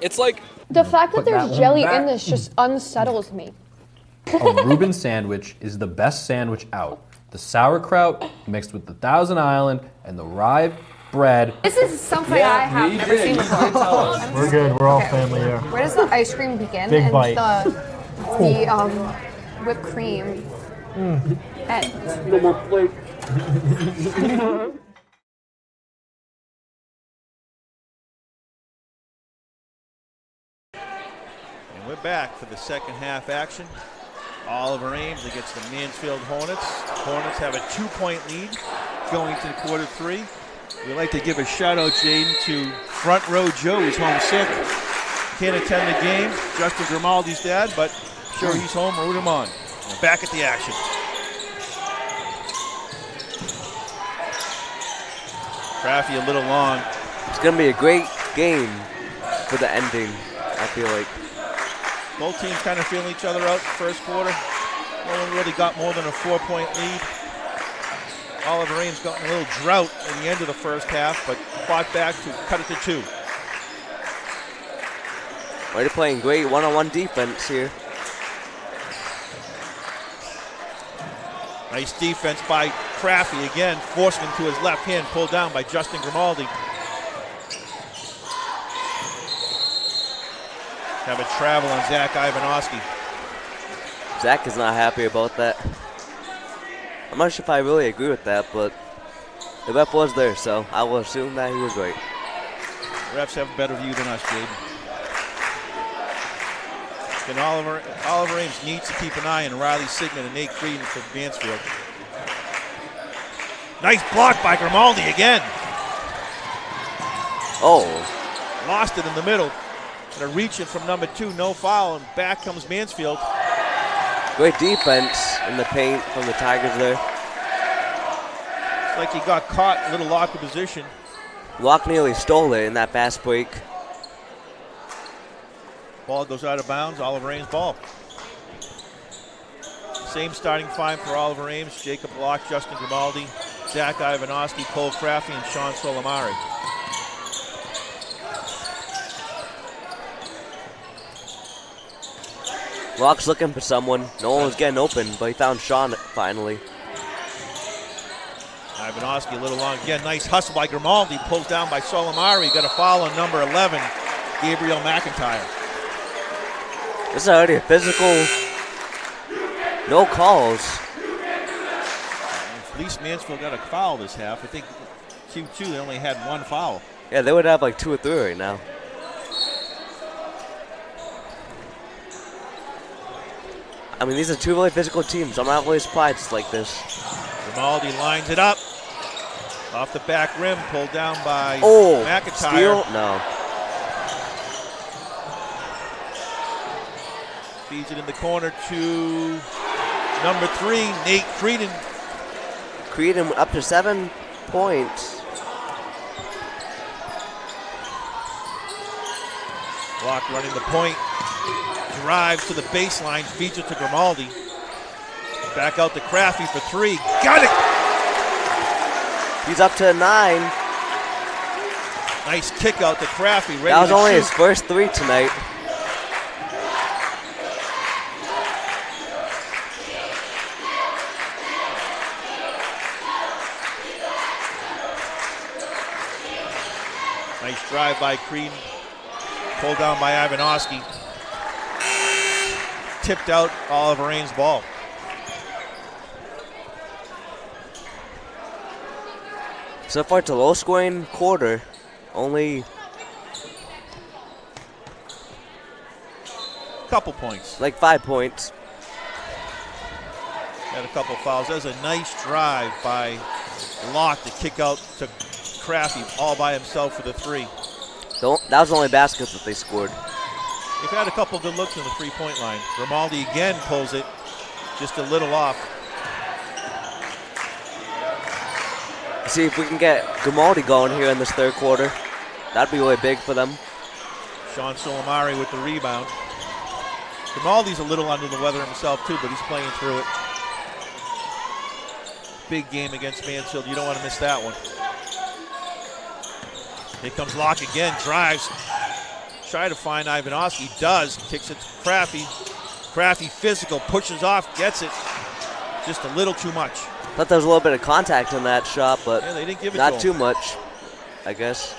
It's like... The fact that there's jelly in this just unsettles me. A Reuben sandwich is the best sandwich out. The sauerkraut mixed with the Thousand Island and the rye bread. This is something I have never seen before. We're good. We're all family here. Where does the ice cream begin? Big and bite. the whipped cream end? No more plate. And we're back for the second half action. Oliver Ames against the Mansfield Hornets. Hornets have a 2-point lead going to quarter three. We'd like to give a shout out, Jaden, to front row Joe, who's homesick. Can't attend the game. Justin Grimaldi's dad, but sure he's home. Root him on. We're back at the action. Crafty a little long. It's going to be a great game for the ending, I feel like. Both teams kind of feeling each other out first quarter. No one really got more than a 4-point lead. Oliver Ames got in a little drought at the end of the first half, but fought back to cut it to 2. They're playing great one-on-one defense here. Nice defense by Crafty again, forcing him to his left hand, pulled down by Justin Grimaldi. Have a travel on Zach Ivanovsky. Zach is not happy about that. I'm not sure if I really agree with that, but the ref was there, so I will assume that he was right. Refs have a better view than us, Jaden. And Oliver Ames needs to keep an eye on Riley Sigmund and Nate Creedon from Mansfield. Nice block by Grimaldi again. Oh. Lost it in the middle. Gonna reach it from number 2, no foul, and back comes Mansfield. Great defense in the paint from the Tigers there. It's like he got caught in a little awkward position. Locke nearly stole it in that fast break. Ball goes out of bounds, Oliver Ames ball. Same starting five for Oliver Ames: Jacob Locke, Justin Grimaldi, Zach Ivanovsky, Cole Crafty, and Sean Solimari. Locke's looking for someone. No one was getting open, but he found Sean finally. Ivanovsky a little long again. Nice hustle by Grimaldi, pulled down by Solimari. Got a foul on number 11, Gabriel McIntyre. This is already a physical. No calls. At least Mansfield got a foul this half. I think Q2 they only had 1 foul. Yeah, they would have like 2 or 3 right now. I mean, these are 2 really physical teams. I'm not really surprised it's like this. Grimaldi lines it up. Off the back rim, pulled down by McIntyre. Steal? No. Feeds it in the corner to number 3, Nate Creedon. Creedon up to 7 points. Locke running the point. Drives to the baseline, feeds it to Grimaldi. Back out to Crafty for 3. Got it! He's up to 9. Nice kick out to Crafty. That was only his first 3 tonight. Nice drive by Creedon. Pulled down by Ivanovsky. Tipped out Oliver Ames' ball. So far, it's a low-scoring quarter. Only couple points. Like 5 points. Had a couple fouls. That was a nice drive by Locke to kick out to Crafty all by himself for the 3. That was the only baskets that they scored. They've had a couple good looks on the 3-point line. Grimaldi again pulls it just a little off. See if we can get Grimaldi going here in this third quarter. That'd be really big for them. Sean Solimari with the rebound. Grimaldi's a little under the weather himself too, but he's playing through it. Big game against Mansfield. You don't want to miss that one. Here comes Locke again, drives. Try to find Ivanovsky, does. Kicks it to Crafty. Crafty physical, pushes off, gets it. Just a little too much. Thought there was a little bit of contact on that shot, but yeah, they didn't give it not to too him. much, I guess.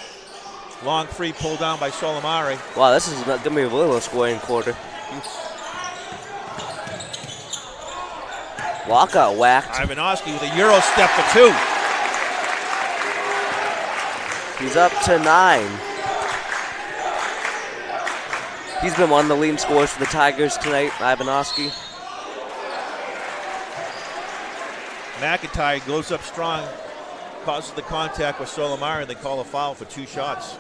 Long 3 pulled down by Solimari. Wow, this is going to be a really low scoring quarter. Locke got whacked. Ivanovsky with a Euro step for 2. He's up to 9. He's been one of the leading scorers for the Tigers tonight, Ivanovsky. McIntyre goes up strong, causes the contact with Solimari, and they call a foul for 2 shots.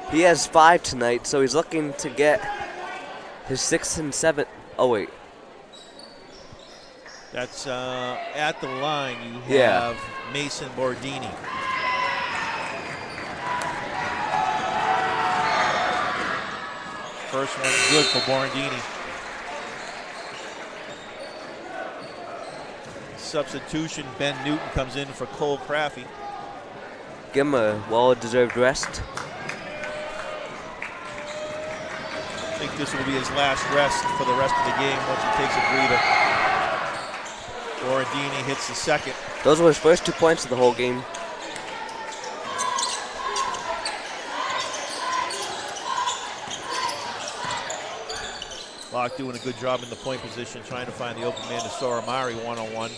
He has 5 tonight, so he's looking to get his 6th and 7th. Oh, wait. That's at the line. You have Mason Bordini. First one good for Borandini. Substitution, Ben Newton comes in for Cole Craffey. Give him a well-deserved rest. I think this will be his last rest for the rest of the game once he takes a breather. Borandini hits the second. Those were his first 2 points of the whole game. Locke doing a good job in the point position, trying to find the open man to Soramari one-on-one.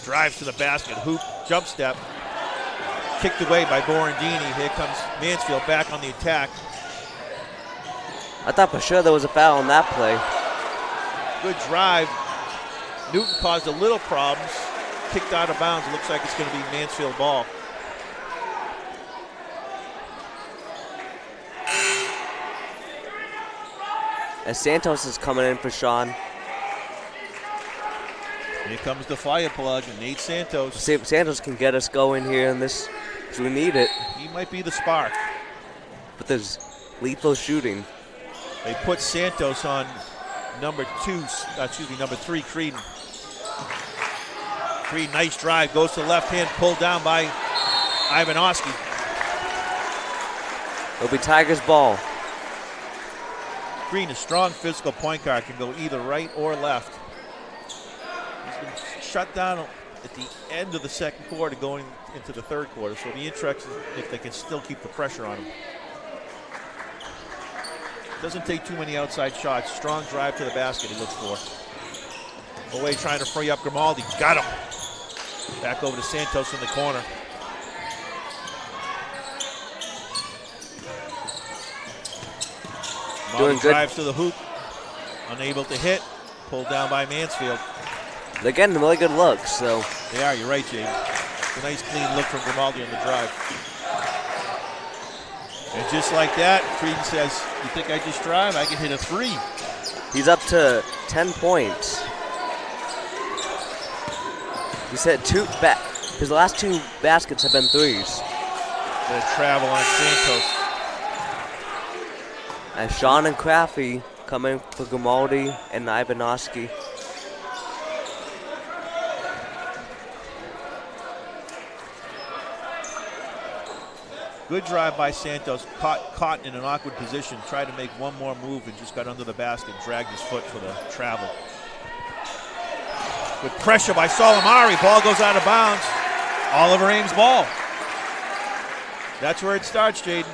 Drives to the basket, hoop, jump step. Kicked away by Borandini. Here comes Mansfield back on the attack. I thought for sure there was a foul on that play. Good drive. Newton caused a little problems. Kicked out of bounds. It looks like it's going to be Mansfield ball. As Santos is coming in for Sean. Here comes the fire plug, Nate Santos. See if Santos can get us going here in this, because we need it. He might be the spark. But there's lethal shooting. They put Santos on number 3, Creedon. Creedon, nice drive, goes to the left hand, pulled down by Ivanovsky. It'll be Tigers ball. Green, a strong physical point guard, can go either right or left. He's been shut down at the end of the second quarter going into the third quarter, so it'll be interesting if they can still keep the pressure on him. Doesn't take too many outside shots. Strong drive to the basket he looks for. Away trying to free up Grimaldi. Got him. Back over to Santos in the corner. Doing good. Drives to the hoop. Unable to hit. Pulled down by Mansfield. They're getting really good looks, so. They are, you're right, Jay. It's a nice clean look from Grimaldi on the drive. And just like that, Creedon says, you think I just drive? I can hit a 3. He's up to 10 points. He said his last 2 baskets have been 3s. Gonna travel on Santos. As Sean and Craffey come in for Grimaldi and Ivanovsky. Good drive by Santos, caught in an awkward position, tried to make one more move and just got under the basket, dragged his foot for the travel. Good pressure by Solimari, ball goes out of bounds. Oliver Ames ball. That's where it starts, Jaden.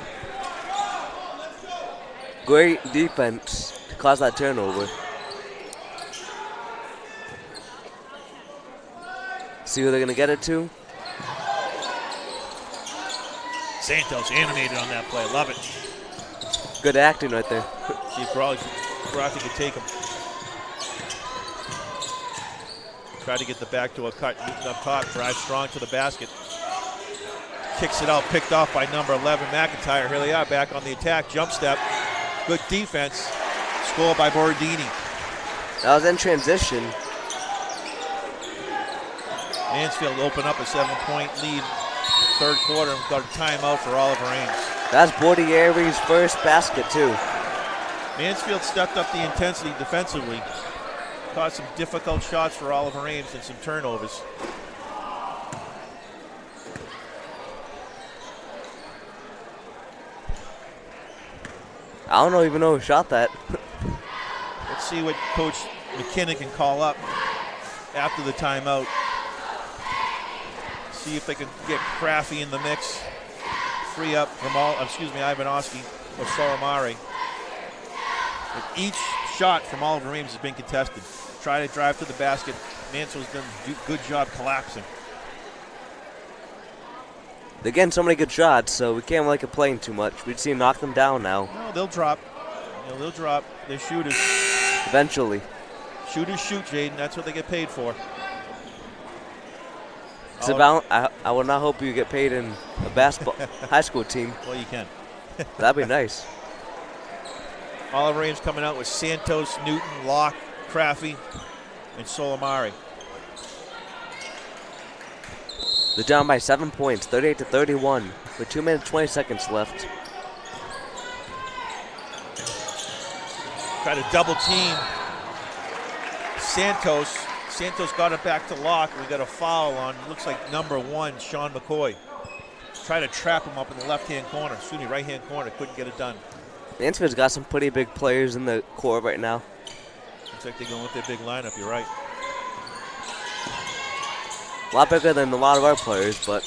Great defense to cause that turnover. See who they're gonna get it to? Santos animated on that play, love it. Good acting right there. See if Crafty could take him. Tried to get the back to a cut, Newton up top, drives strong to the basket. Kicks it out, picked off by number 11, McIntyre. Here they are, back on the attack, jump step. Good defense, scored by Borandini. That was in transition. Mansfield opened up a 7-point lead. Third quarter, and got a timeout for Oliver Ames. That's Bordieri's first basket, too. Mansfield stepped up the intensity defensively. Caused some difficult shots for Oliver Ames and some turnovers. I don't even know who shot that. Let's see what Coach McKinnon can call up after the timeout. See if they can get Craffey in the mix. Free up from Ivanovsky or Solimari. Each shot from Oliver Ames has been contested. Try to drive to the basket. Mansfield's done a good job collapsing. They're getting so many good shots, so we can't really complain too much. We just need to knock them down now. No, they'll drop. They'll drop. They're shooters. Eventually. Shooters shoot, Jaden. That's what they get paid for. It's about, I would not hope you get paid in a basketball high school team. Well, you can. That'd be nice. Oliver Ames coming out with Santos, Newton, Locke, Craffey, and Solimari. They're down by 7 points, 38-31, with 2 minutes 20 seconds left. Try to double team Santos. Santos got it back to Locke. We got a foul on, looks like number 1, Sean McCoy. Try to trap him up in the left-hand corner. Excuse me, right-hand corner. Couldn't get it done. Mansfield's got some pretty big players in the core right now. Looks like they're going with their big lineup. You're right. A lot bigger than a lot of our players, but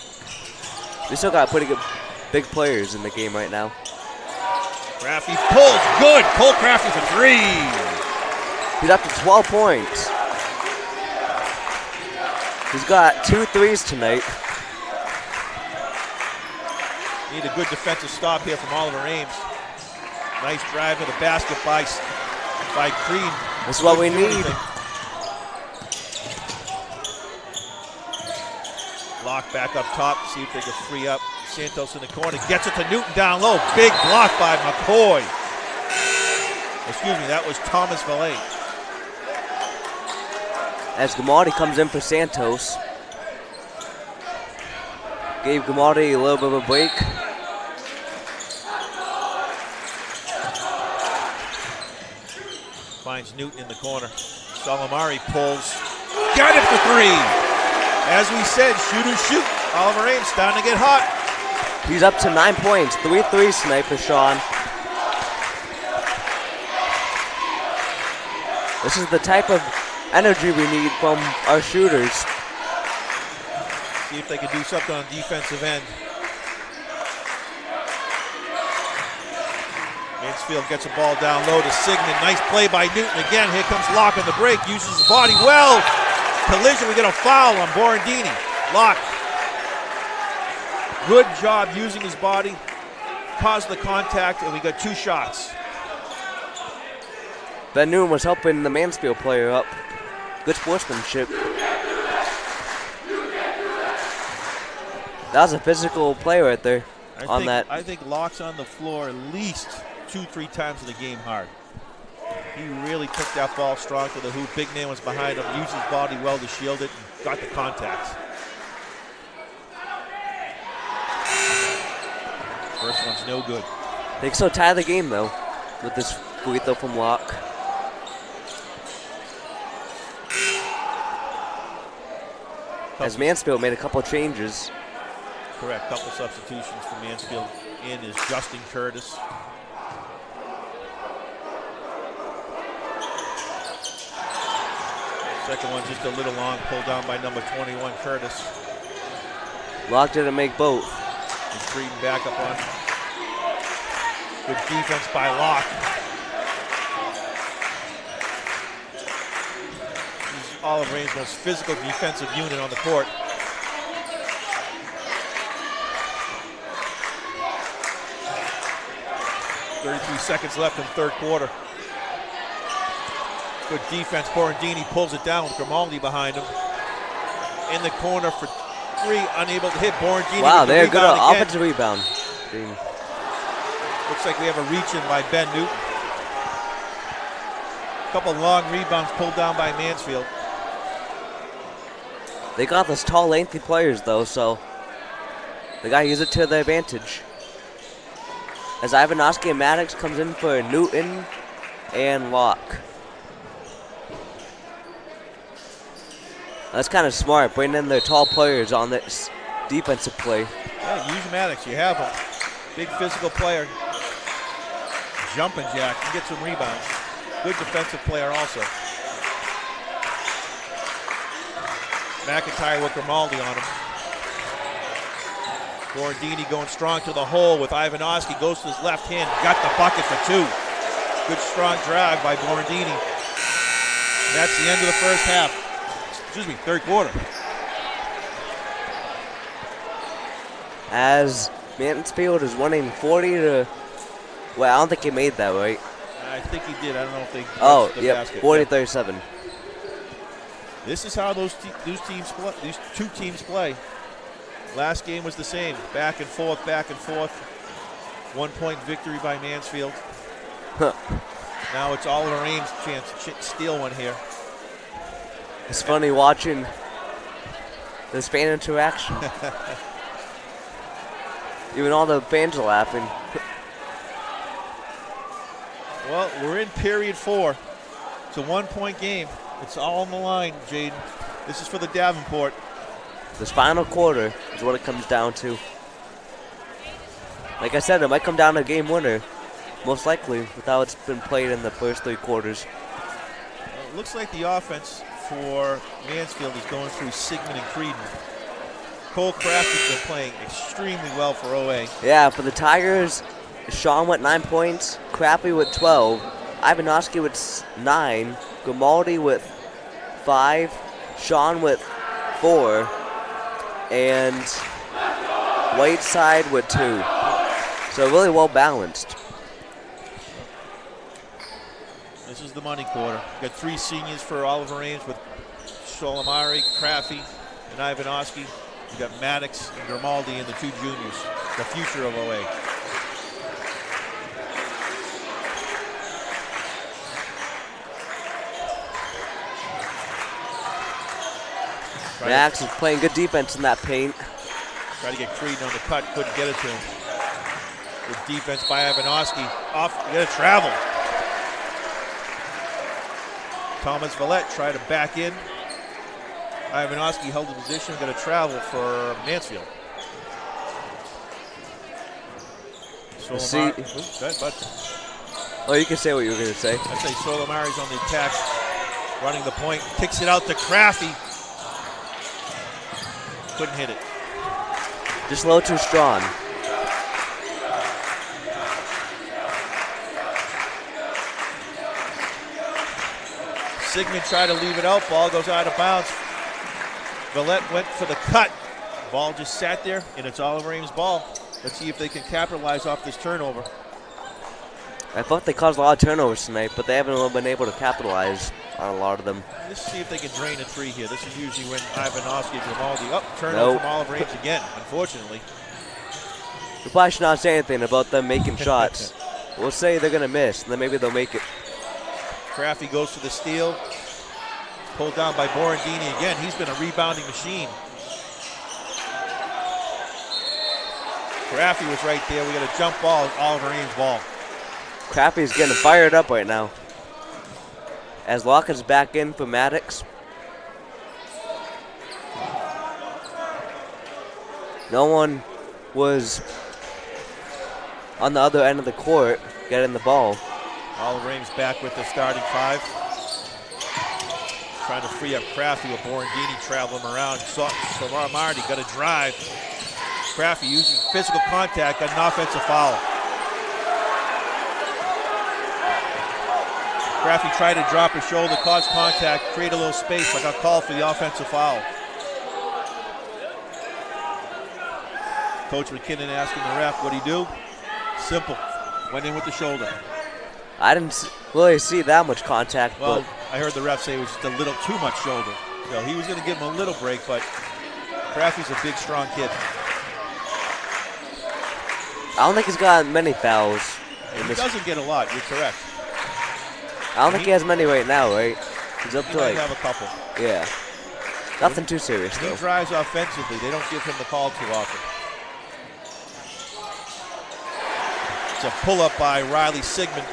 we still got pretty good big players in the game right now. Crafty pulls. Good. Cole Crafty for 3. He's up to 12 points. He's got 2 threes tonight. Need a good defensive stop here from Oliver Ames. Nice drive to the basket by Crean. That's what we need. Lock back up top, see if they can free up Santos in the corner. Gets it to Newton down low. Big block by McCoy. Excuse me, that was Thomas Valet. As Gamaldi comes in for Santos. Gave Gamaldi a little bit of a break. Finds Newton in the corner. Salamari pulls. Got it for 3. As we said, shoot and shoot. Oliver Ames starting to get hot. He's up to 9 points. 3 threes tonight for Sean. This is the type of energy we need from our shooters. See if they can do something on defensive end. Mansfield gets a ball down low to Sigmund. Nice play by Newton. Again, here comes Locke on the break. Uses his body well. Collision, we get a foul on Borandini. Locke. Good job using his body. Caused the contact, and we got 2 shots. Ben Newton was helping the Mansfield player up. Good sportsmanship. That was a physical play right there I think Locke's on the floor at least 2-3 times in the game hard. He really took that ball strong to the hoop. Big man was behind him, used his body well to shield it, and got the contact. First one's no good. They can still tie the game, though, with this free throw from Locke. As Mansfield made a couple changes. Correct, couple substitutions for Mansfield. In is Justin Curtis. Second one just a little long, pulled down by number 21, Curtis. Locke didn't make both. And Creedon back up on. Good defense by Locke. He's Oliver Ames' most physical defensive unit on the court. .33 seconds left in third quarter. Good defense. Borandini pulls it down with Grimaldi behind him. In the corner for 3, unable to hit. Borandini. Wow, they're good offensive rebound. Looks like we have a reach in by Ben Newton. Couple long rebounds pulled down by Mansfield. They got those tall, lengthy players, though, so they got to use it to their advantage. As Ivanoski and Maddox comes in for Newton and Locke. That's kind of smart, bringing in their tall players on this defensive play. Yeah, use Maddox. You have him. Big physical player. Jumping jack. Can get some rebounds. Good defensive player also. McIntyre with Grimaldi on him. Borandini going strong to the hole with Ivanoski. Goes to his left hand. Got the bucket for 2. Good strong drive by Borandini. And that's the end of the first half. Excuse me, third quarter. As Mansfield is winning 40 to, well, I don't think he made that, right? I think he did. I don't know if they. Oh, yep, 40-37. This is how these two teams play. Last game was the same. Back and forth, back and forth. 1 point victory by Mansfield. Now it's Oliver Ames' chance to steal one here. It's funny watching this fan interaction. Even all the fans are laughing. Well, we're in period 4. It's a 1-point game. It's all on the line, Jaden. This is for the Davenport. This final quarter is what it comes down to. Like I said, it might come down to a game winner, most likely, with how it's been played in the first 3 quarters. Well, it looks like the offense for Mansfield is going through Sigmund and Creedon. Cole Kraft has been playing extremely well for OA. Yeah, for the Tigers, Sean with 9 points, Crappy with 12, Ivanovsky with 9, Grimaldi with 5, Sean with 4, and Whiteside with 2. So really well balanced. This is the money quarter. Got 3 seniors for Oliver Ames with Solimari, Craffy, and Ivanovsky. You got Maddox and Grimaldi and the 2 juniors, the future of OA. Max is playing good defense in that paint. Try to get Creedon on the cut, couldn't get it to him. Good defense by Ivanovsky. Off, you gotta travel. Thomas Vallette tried to back in. Ivanovsky held the position, got to travel for Mansfield. See, oh, you can say what you were going to say. I'd say Solimari's on the attack, running the point, kicks it out to Craffy. Couldn't hit it. Just a little too strong. Sigmund tried to leave it out, ball goes out of bounds. Vallette went for the cut. Ball just sat there, and it's Oliver Ames' ball. Let's see if they can capitalize off this turnover. I thought they caused a lot of turnovers tonight, but they haven't been able to capitalize on a lot of them. Let's see if they can drain a 3 here. This is usually when Ivanovsky and Grimaldi. Turnover from Oliver Ames again, unfortunately. We probably should not say anything about them making shots. We'll say they're going to miss, and then maybe they'll make it. Craffy goes for the steal. Pulled down by Borandini again. He's been a rebounding machine. Craffy was right there. We got a jump ball, Oliver Ames' ball. Crappy's getting fired up right now. As Lockett's back in for Maddox. No one was on the other end of the court getting the ball. Oliver Ames back with the starting 5. Trying to free up Craffy with Borandini traveling around. Solimari got a drive. Craffy using physical contact, got an offensive foul. Craffy tried to drop his shoulder, cause contact, create a little space, but got called for the offensive foul. Coach McKinnon asking the ref, what'd he do? Simple, went in with the shoulder. I didn't really see that much contact. Well, but I heard the ref say it was just a little too much shoulder. So he was going to give him a little break, but Craffy's a big, strong kid. I don't think he's got many fouls. He doesn't get a lot, you're correct. I don't think he has many right now, right? He's up to might like have a couple. Yeah. Nothing too serious He though. drives offensively. They don't give him the call too often. It's a pull-up by Riley Sigmund.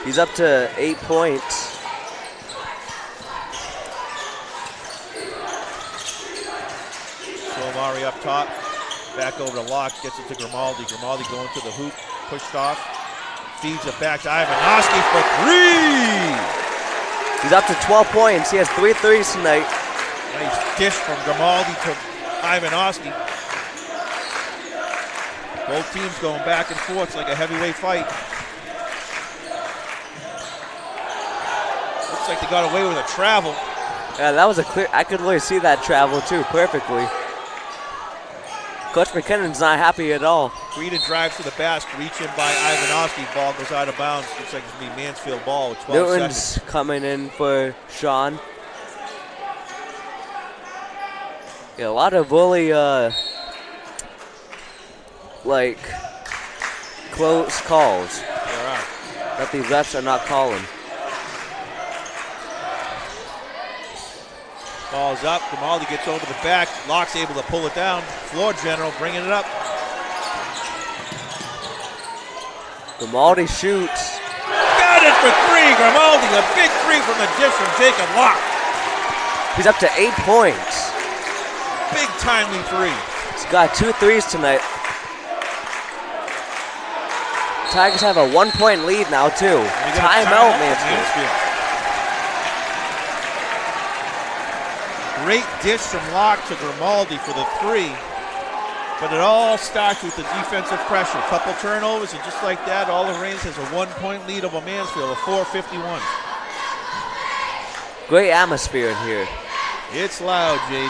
He's up to 8 points. Solimari up top. Back over to Locke. Gets it to Grimaldi. Grimaldi going to the hoop. Pushed off. Feeds it back to Ivanovsky for 3. He's up to 12 points. He has 3 threes tonight. Nice dish from Grimaldi to Ivanovsky. Both teams going back and forth. It's like a heavyweight fight. Looks like they got away with a travel. Yeah, that was a clear. I could really see that travel too perfectly. Coach McKinnon's not happy at all. Creedon drives to the basket, reach in by Ivanovsky. Ball goes out of bounds. Looks like it's going to be Mansfield ball with 12 Newton's seconds. coming in for Sean. Yeah, a lot of really like close calls that these refs are not calling. Ball's up. Grimaldi gets over the back. Locke's able to pull it down. Floor general bringing it up. Grimaldi shoots. for three. Grimaldi, a big three from the dish from Jacob Locke. He's up to 8 points. Big timely three. He's got 2 threes tonight. Tigers have a 1-point lead now, too. Timeout, Mansfield. Great dish from Locke to Grimaldi for the three. But it all starts with the defensive pressure. Couple turnovers, and just like that, Olive Reigns has a 1-point lead over Mansfield, a 4:51. Great atmosphere in here. It's loud, Jaden.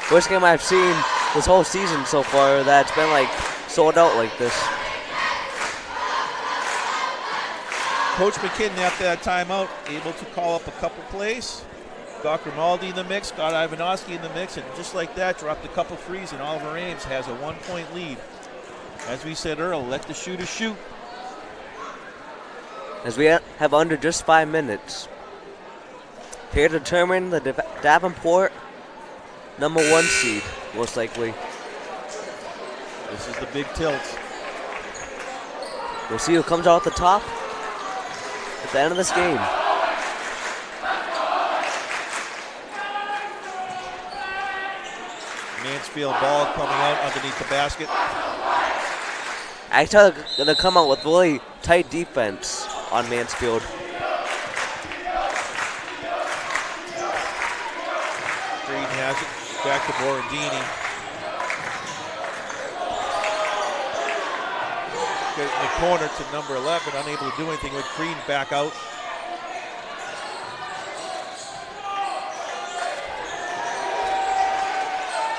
First game I've seen this whole season so far that's been like sold out like this. Coach McKinnon, after that timeout, able to call up a couple plays. Got Grimaldi in the mix, got Ivanovsky in the mix, and just like that, dropped a couple threes, and Oliver Ames has a 1-point lead. As we said earlier, let the shooter shoot. As we have under just 5 minutes. Here to determine the Davenport #1 seed, most likely. This is the big tilt. We'll see who comes out at the top at the end of this game. Mansfield ball coming out underneath the basket. I thought they're going to come out with really tight defense on Mansfield. Green has it. Back to Borandini. Get in the corner to number 11. Unable to do anything with Green back out.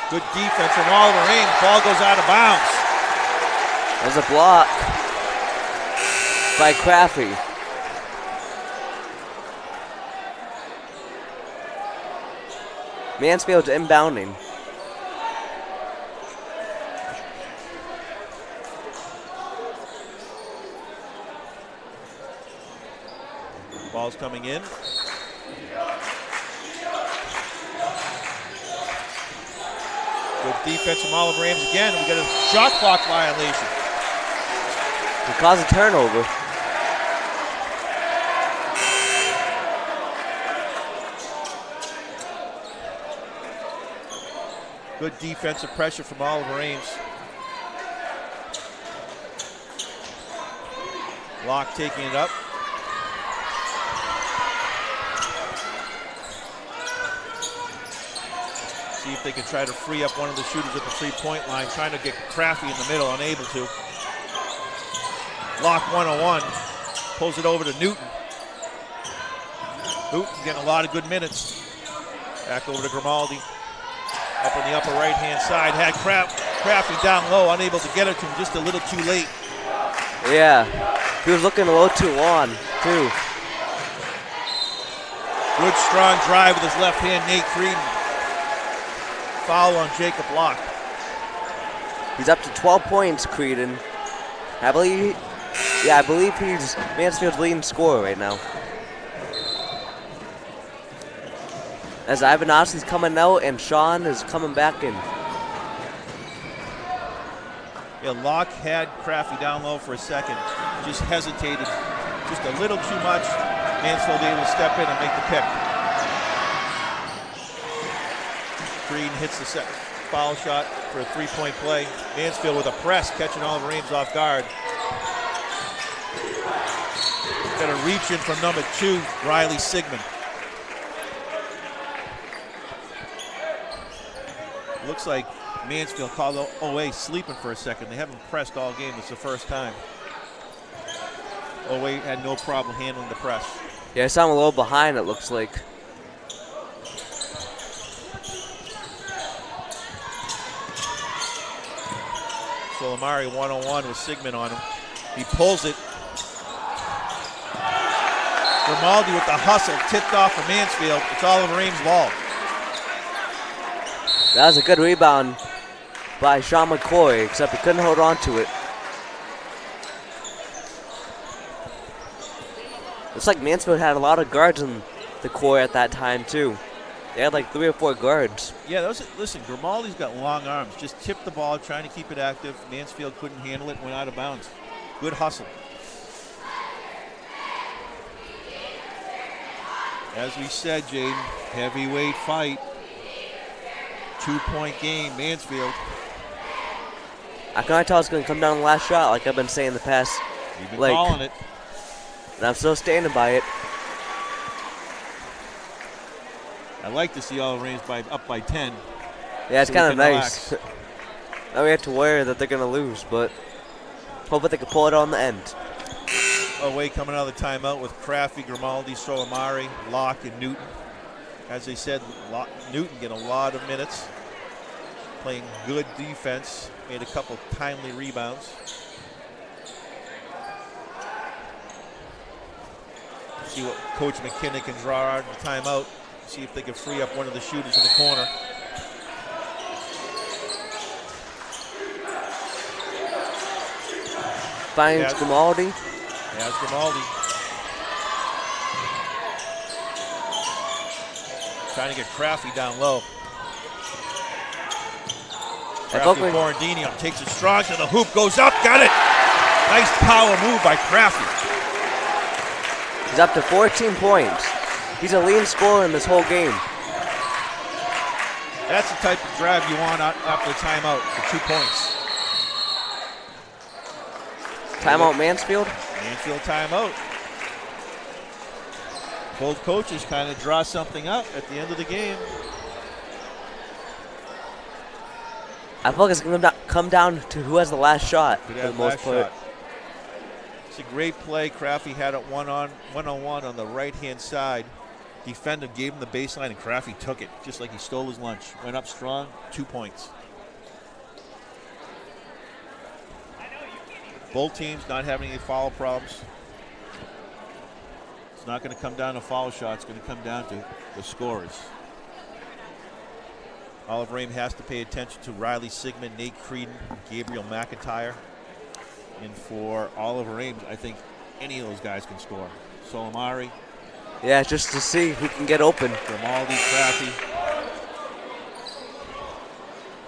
Good defense from Oliver Ames. Ball goes out of bounds. There's a block by Craffey. Mansfield's inbounding. Ball's coming in. Good defense from Oliver Ames again. We got a shot clock violation. It caused a turnover. Good defensive pressure from Oliver Ames. Locke taking it up. See if they can try to free up one of the shooters at the three-point line. Trying to get Craffey in the middle, unable to. Locke 1-on-1. Pulls it over to Newton. Newton getting a lot of good minutes. Back over to Grimaldi. Up on the upper right-hand side. Had Craffey down low, unable to get it to him, just a little too late. Yeah, he was looking a little too long, too. Good strong drive with his left hand, Nate Creedon. Foul on Jacob Locke. He's up to 12 points, Creedon. I believe he's Mansfield's leading scorer right now. As Ivanovsky's coming out and Sean is coming back in. Yeah, Locke had Craffey down low for a second. Just hesitated just a little too much. Mansfield able to step in and make the pick. Green hits the second foul shot for a three-point play. Mansfield with a press, catching Oliver Ames off guard. Got a reach in from number 2, Riley Sigmund. Looks like Mansfield called OA sleeping for a second. They haven't pressed all game. It's the first time. OA had no problem handling the press. Yeah, I saw him a little behind, it looks like. So Amari 1-on-1 with Sigmund on him. He pulls it. Grimaldi with the hustle, tipped off for Mansfield. It's Oliver Ames' ball. That was a good rebound by Sean McCoy, except he couldn't hold on to it. Looks like Mansfield had a lot of guards in the core at that time, too. They had like 3 or 4 guards. Yeah, listen, Grimaldi's got long arms. Just tipped the ball, trying to keep it active. Mansfield couldn't handle it, went out of bounds. Good hustle. As we said, Jaden, heavyweight fight. 2-point game, Mansfield. I can tell it's going to come down to the last shot, like I've been saying the past. You've been calling it. And I'm still standing by it. I like to see Olive Ames up by 10. Yeah, it's so kind of nice. Now we have to worry that they're going to lose, but hopefully they can pull it on the end. Away coming out of the timeout with Crafty, Grimaldi, Solimari, Locke, and Newton. As they said, Newton getting a lot of minutes, playing good defense, made a couple timely rebounds. See what Coach McKinnon can draw out of the timeout. See if they can free up one of the shooters in the corner. Finds Grimaldi. Has Grimaldi. Trying to get Crafty down low. Crafty Borandini takes it strong to the hoop, goes up, got it. Nice power move by Crafty. He's up to 14 points. He's a leading scorer in this whole game. That's the type of drive you want after the timeout for 2 points. Timeout Mansfield? Mansfield timeout. Both coaches kind of draw something up at the end of the game. I feel like it's going to come down to who has the last shot for the most part. It's a great play. Crafty had it one-on-one on the right-hand side. Defender gave him the baseline, and Crafty took it, just like he stole his lunch. Went up strong, 2 points. Both teams not having any foul problems. It's not going to come down to foul shots. It's going to come down to the scorers. Olive Ames has to pay attention to Riley Sigmund, Nate Creedon, Gabriel McIntyre. And for Olive Ames, I think any of those guys can score. Solimari. Yeah, just to see who can get open. Grimaldi, Crafty.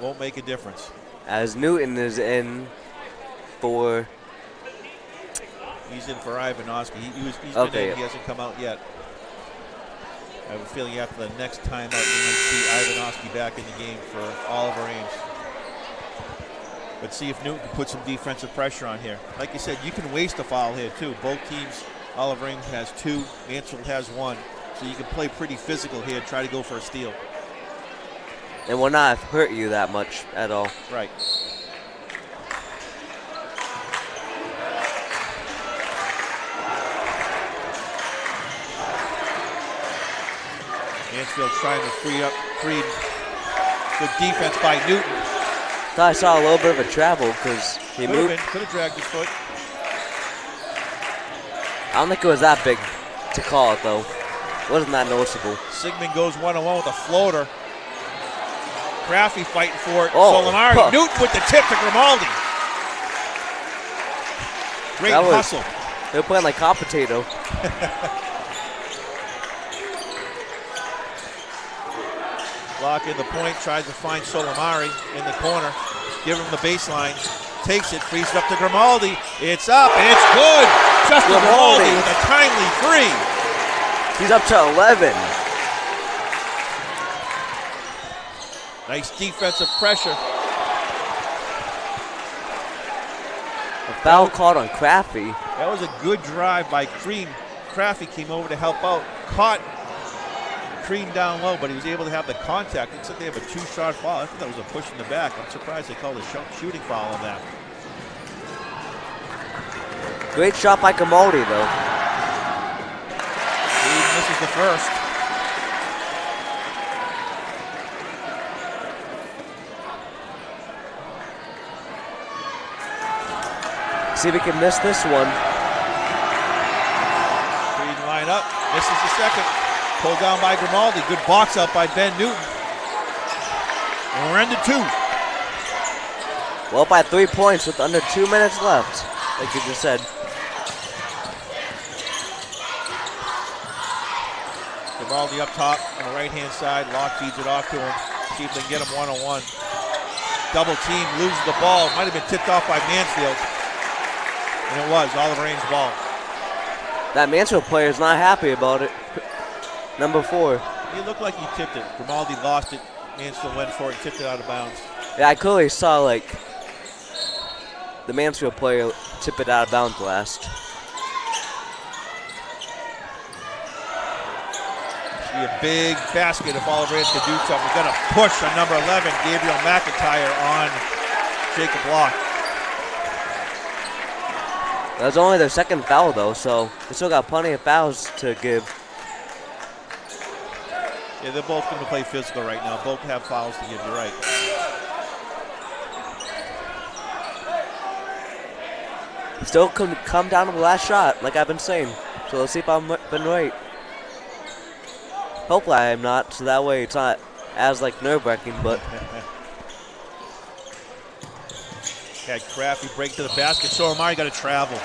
Won't make a difference. As Newton is in for... He's in for Ivanoski. He's okay, been in. He hasn't come out yet. I have a feeling after the next timeout, we might see Ivanoski back in the game for Olive Ames. But see if Newton can put some defensive pressure on here. Like you said, you can waste a foul here too. Both teams, Olive Ames has 2, Mansfield has 1. So you can play pretty physical here, try to go for a steal. It will not hurt you that much at all. Right. Mansfield trying to free up Creed. Good defense by Newton. Thought I saw a little bit of a travel because he moved. Could have dragged his foot. I don't think it was that big to call it though. It wasn't that noticeable. Sigmund goes one-on-one with a floater. Crafty fighting for it. Oh, Solimari. Newton with the tip to Grimaldi. Great hustle. They were playing like hot potato. Locke in the point, tries to find Solimari in the corner. Give him the baseline. Takes it, frees it up to Grimaldi. It's up, and it's good. Justin Grimaldi with a timely three. He's up to 11. Nice defensive pressure. A foul called on Crafty. That was a good drive by Crean. Crafty came over to help out. Caught Crean down low, but he was able to have the contact. Looks like they have a 2-shot foul. I thought that was a push in the back. I'm surprised they called a shooting foul on that. Great shot by Grimaldi, though. Crean misses the first. See if we can miss this one. Crean line up, misses the second. Pulled down by Grimaldi. Good box up by Ben Newton. And we're into 2. Well, by 3 points with under 2 minutes left, like you just said. Grimaldi up top on the right-hand side. Locke feeds it off to him. See if they can get him one-on-one. Double team, loses the ball. Might have been tipped off by Mansfield. And it was Olive Ames' ball. That Mansfield player is not happy about it. Number 4. It looked like he tipped it. Grimaldi lost it. Mansfield went for it and tipped it out of bounds. Yeah, I clearly saw, like, the Mansfield player tip it out of bounds last. Be a big basket if Oliver Ames could do something. We've got a push on number 11, Gabriel McIntyre on Jacob Locke. That was only their second foul, though, so they still got plenty of fouls to give. Yeah, they're both going to play physical right now. Both have fouls to give, you're right. Still come down to the last shot, like I've been saying. So let's see if I've been right. Hopefully I am not, so that way it's not as like nerve-wracking, but. Had Crafty break to the basket. Solimari got to travel.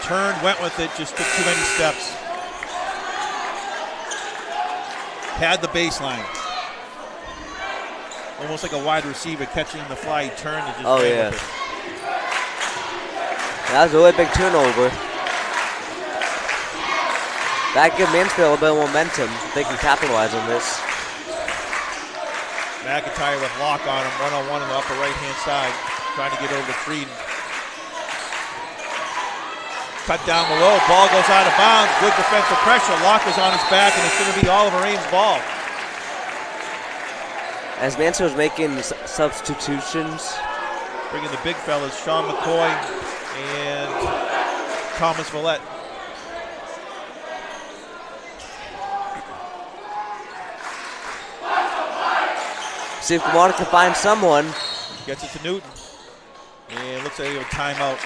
Turned, went with it, just took too many steps. Had the baseline. Almost like a wide receiver catching the fly. He turned and just ran with it. That was a really big turnover. That gives Mansfield a bit of momentum. They can capitalize on this. McIntyre with Locke on him, one-on-one on the upper right-hand side, trying to get over to Frieden. Cut down below, ball goes out of bounds, good defensive pressure. Locke is on his back, and it's going to be Oliver Ames' ball. As Mansfield's making substitutions. Bringing the big fellas, Sean McCoy and Thomas Villette. See if Kamara can find someone. Gets it to Newton. And looks like he had a timeout.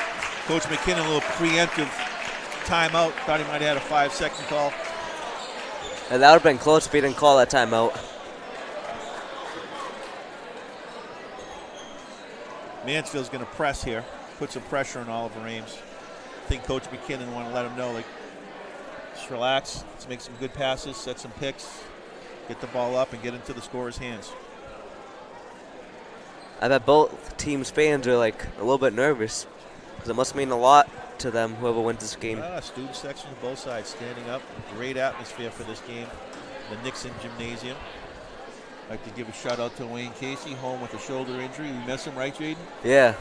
Coach McKinnon, a little preemptive timeout. Thought he might have had a 5-second call. And that would have been close if he didn't call that timeout. Mansfield's going to press here. Put some pressure on Oliver Ames. I think Coach McKinnon want to let him know, like, just relax. Let's make some good passes, set some picks, get the ball up, and get into the scorer's hands. I bet both teams' fans are like a little bit nervous because it must mean a lot to them, whoever wins this game. Student section of both sides standing up. Great atmosphere for this game. The Nixon Gymnasium. I'd like to give a shout out to Wayne Casey, home with a shoulder injury. We miss him, right, Jaden? Yeah.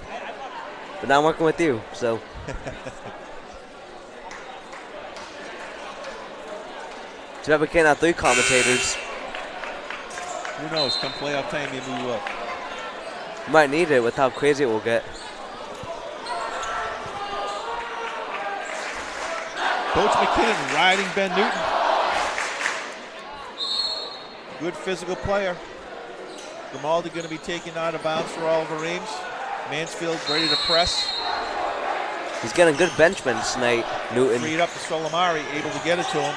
But now I'm working with you, so. Too bad we can't have 3 commentators. Who knows? Come playoff time, maybe we will. We might need it with how crazy it will get. Coach McKinnon riding Ben Newton. Good physical player. Grimaldi going to be taken out of bounds for Oliver Ames. Mansfield ready to press. He's getting good benchman tonight, Newton. Freed up to Solimari, able to get it to him.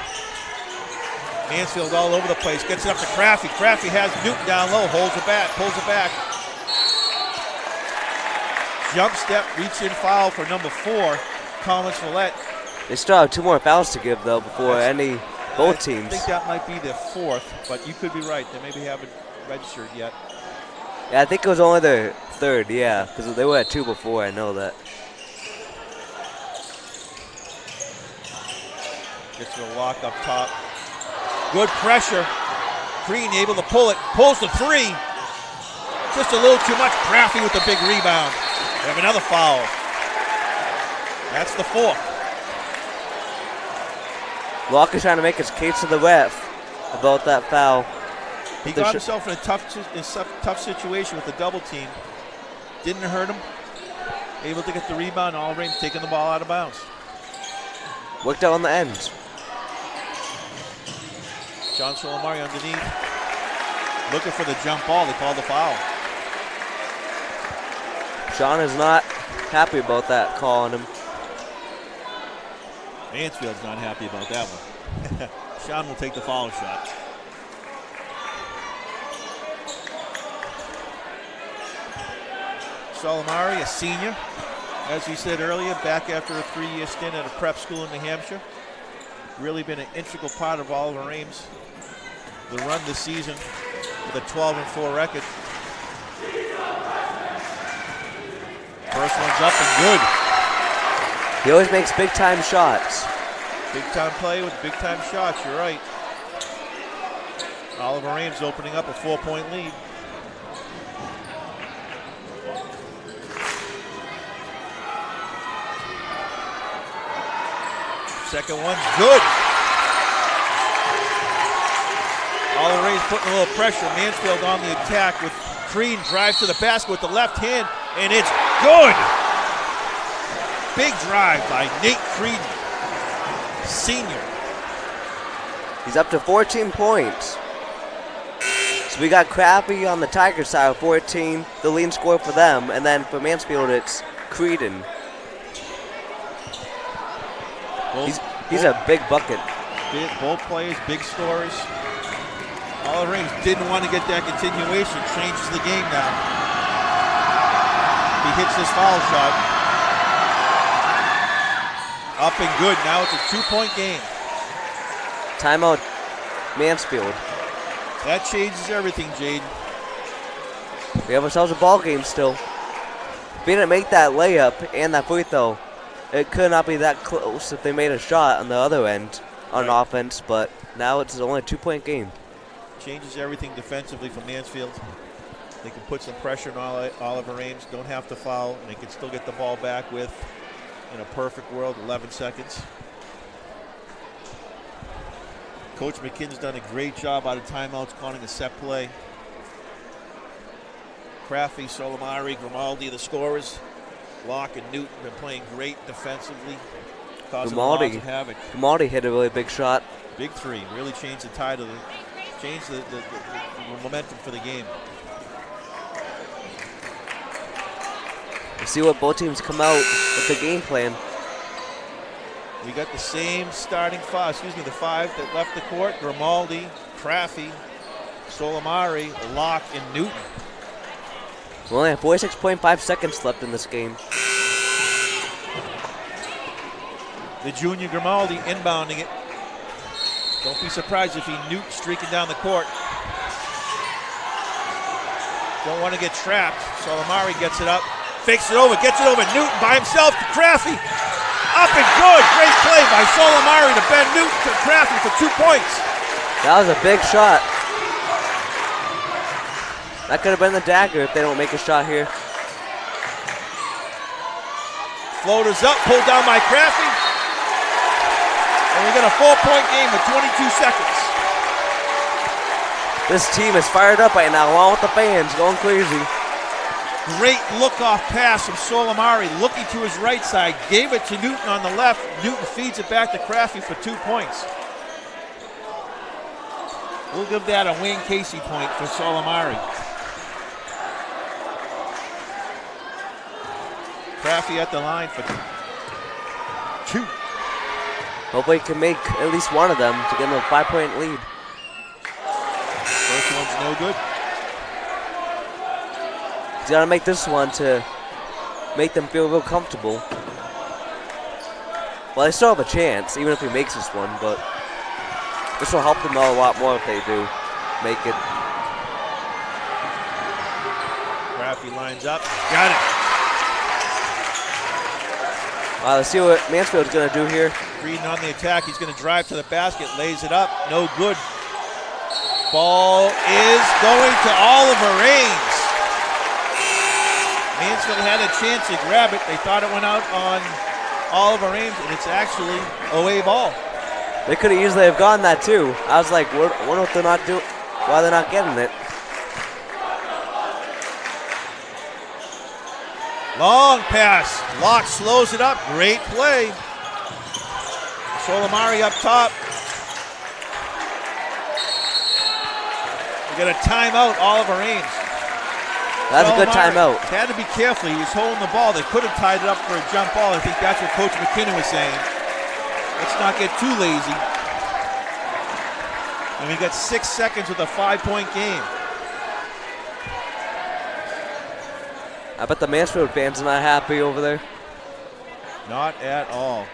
Mansfield all over the place, gets it up to Crafty. Crafty has Newton down low, holds it back, pulls it back. Jump step, reach in foul for number 4, Collins Villette. They still have 2 more fouls to give though before both teams. I think that might be their 4th, but you could be right. They maybe haven't registered yet. Yeah, I think it was only their 3rd, yeah, because they were at 2 before, I know that. Gets to a lock up top. Good pressure. Green able to pull it. Pulls the 3. Just a little too much. Crafty with the big rebound. We have another foul. That's the 4th. Locke is trying to make his case to the ref about that foul. He got himself in a tough situation with the double team. Didn't hurt him. Able to get the rebound. Oliver Ames taking the ball out of bounds. Worked out on the end. John Solimari underneath. Looking for the jump ball. They called the foul. Sean is not happy about that call on him. Mansfield's not happy about that one. Sean will take the foul shot. Solimari, a senior, as we said earlier, back after a 3-year stint at a prep school in New Hampshire. Really been an integral part of Oliver Ames. The run this season with a 12-4 record. First one's up and good. He always makes big-time shots. Big time play with big time shots, you're right. Oliver Ames opening up a 4-point lead. Second one's good. Oliver Ames putting a little pressure. Mansfield on the attack with Crean, drives to the basket with the left hand, and it's good. Big drive by Nate Crean, senior. He's up to 14 points. So we got Crappy on the Tiger side with 14, the leading scorer for them, and then for Mansfield it's Creedon. He's a big bucket. Both players, big scores. Oliver Ames didn't want to get that continuation. Changes the game now. He hits this foul shot. Up and good. Now it's a 2-point game. Timeout, Mansfield. That changes everything, Jaden. We have ourselves a ball game still. If we didn't make that layup and that free throw, it could not be that close if they made a shot on the other end on offense, but now it's only a 2-point game. Changes everything defensively for Mansfield. They can put some pressure on Oliver Ames, don't have to foul, and they can still get the ball back with, in a perfect world, 11 seconds. Coach McKinn's done a great job out of timeouts calling a set play. Crafty, Solomari, Grimaldi, the scorers. Locke and Newton been playing great defensively, causing lots of havoc. Grimaldi hit a really big shot. Big three, really changed the tide of the momentum for the game. We'll see what both teams come out with the game plan. We got the same starting five, the five that left the court. Grimaldi, Crafty, Solomari, Locke, and Newton. We only have 46.5 seconds left in this game. The junior Grimaldi inbounding it. Don't be surprised if he nukes streaking down the court. Don't want to get trapped. Solomari gets it up, fakes it over, gets it over. Newton by himself to Crafty. Up and good. Great play by Solomari to Ben Newton to Crafty for 2 points. That was a big shot. That could have been the dagger if they don't make a shot here. Floaters up, pulled down by Crafty. And we got a 4-point game with 22 seconds. This team is fired up right now, along with the fans, going crazy. Great look-off pass from Solomari, looking to his right side, gave it to Newton on the left. Newton feeds it back to Crafty for 2 points. We'll give that a Wayne Casey point for Solomari. Crafty at the line for 2. Hopefully he can make at least one of them to get him a 5-point lead. First one's no good. He's got to make this one to make them feel real comfortable. Well, they still have a chance, even if he makes this one, but this will help them out a lot more if they do make it. Crafty lines up, got it. Let's see what Mansfield's going to do here. Creedon on the attack. He's going to drive to the basket, lays it up. No good. Ball is going to Oliver Ames. Mansfield had a chance to grab it. They thought it went out on Oliver Ames, and it's actually away ball. They could have easily have gotten that too. I was like, what if they're not doing? Why they're not getting it? Long pass. Locke slows it up. Great play. Solomari up top. We got a timeout, Oliver Ames. That's a good timeout. Had to be careful. He was holding the ball. They could have tied it up for a jump ball. I think that's what Coach McKinnon was saying. Let's not get too lazy. And we got 6 seconds with a 5-point game. I bet the Mansfield fans are not happy over there. Not at all.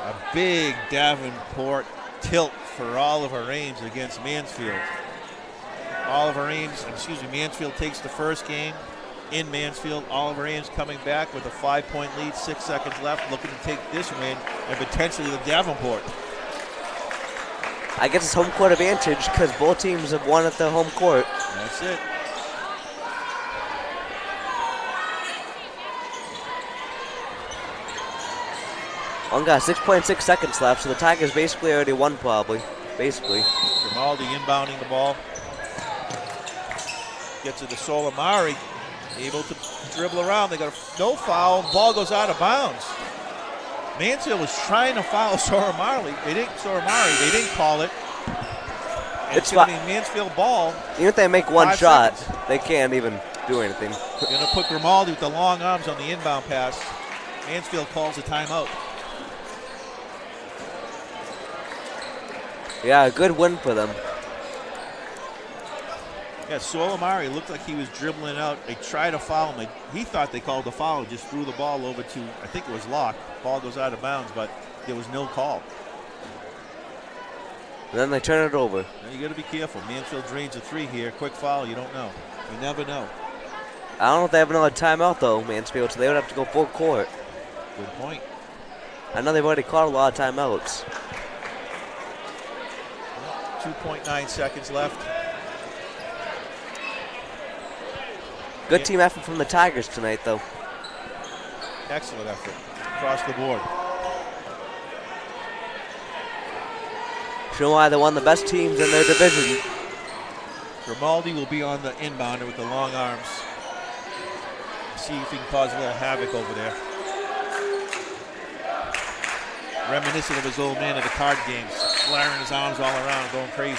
A big Davenport tilt for Oliver Ames against Mansfield. Mansfield takes the first game. in Mansfield. Oliver Ames coming back with a 5-point lead, 6 seconds left, looking to take this win and potentially the Davenport. I guess it's home court advantage because both teams have won at their home court. That's it. One got 6.6 seconds left, so the Tigers basically already won, probably. Basically. Grimaldi inbounding the ball. Gets it to Solimari. Able to dribble around. They got no foul. Ball goes out of bounds. Mansfield was trying to foul Solimari. They didn't call it. And it's going to be Mansfield ball. Even if they make one shot, seconds. they can't even do anything. Going to put Grimaldi with the long arms on the inbound pass. Mansfield calls a timeout. Yeah, a good win for them. Yeah, Solimari looked like he was dribbling out. They tried to foul him. He thought they called the foul, just threw the ball over to, I think it was Locke. Ball goes out of bounds, but there was no call. And then they turn it over. Now you got to be careful. Mansfield drains a three here. Quick foul, you don't know. You never know. I don't know if they have another timeout, though, Mansfield, so they would have to go full court. Good point. I know they've already called a lot of timeouts. 2.9 seconds left. Good team effort from the Tigers tonight, though. Excellent effort across the board. Show why they're one of the best teams in their division. Grimaldi will be on the inbounder with the long arms. See if he can cause a little havoc over there. Reminiscent of his old man at the card games, flaring his arms all around, going crazy.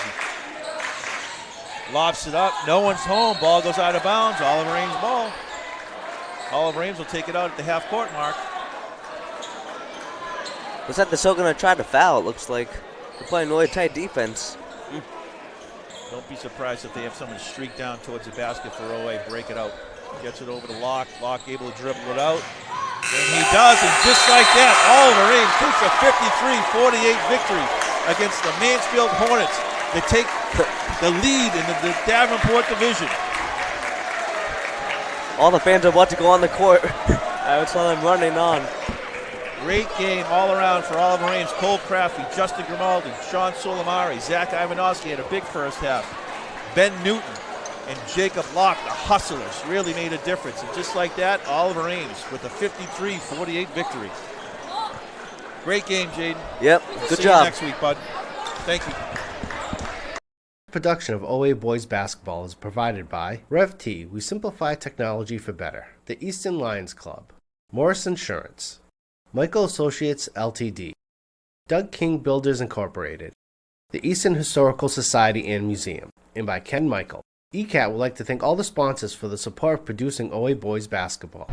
Lofts it up, no one's home, ball goes out of bounds, Oliver Ames ball. Oliver Ames will take it out at the half court mark. Looks like they're still going to try to foul, it looks like. They're playing really tight defense. Don't be surprised if they have someone streak down towards the basket for OA, break it out. Gets it over to Locke, Locke able to dribble it out. And he does, and just like that, Oliver Ames takes a 53-48 victory against the Mansfield Hornets. They take the lead in the Davenport division. All the fans are about to go on the court. I saw them running on. Great game all around for Oliver Ames, Cole Crafty, Justin Grimaldi, Sean Solimari, Zach Ivanovsky had a big first half. Ben Newton and Jacob Locke, the hustlers, really made a difference. And just like that, Oliver Ames with a 53-48 victory. Great game, Jaden. Yep, good See job. you next week, bud. Thank you. Production of OA Boys Basketball is provided by RevT, we simplify technology for better. The Easton Lions Club. Morris Insurance. Michael Associates Ltd. Doug King Builders Incorporated. The Easton Historical Society and Museum. And by Ken Michael. ECAT would like to thank all the sponsors for the support of producing OA Boys Basketball.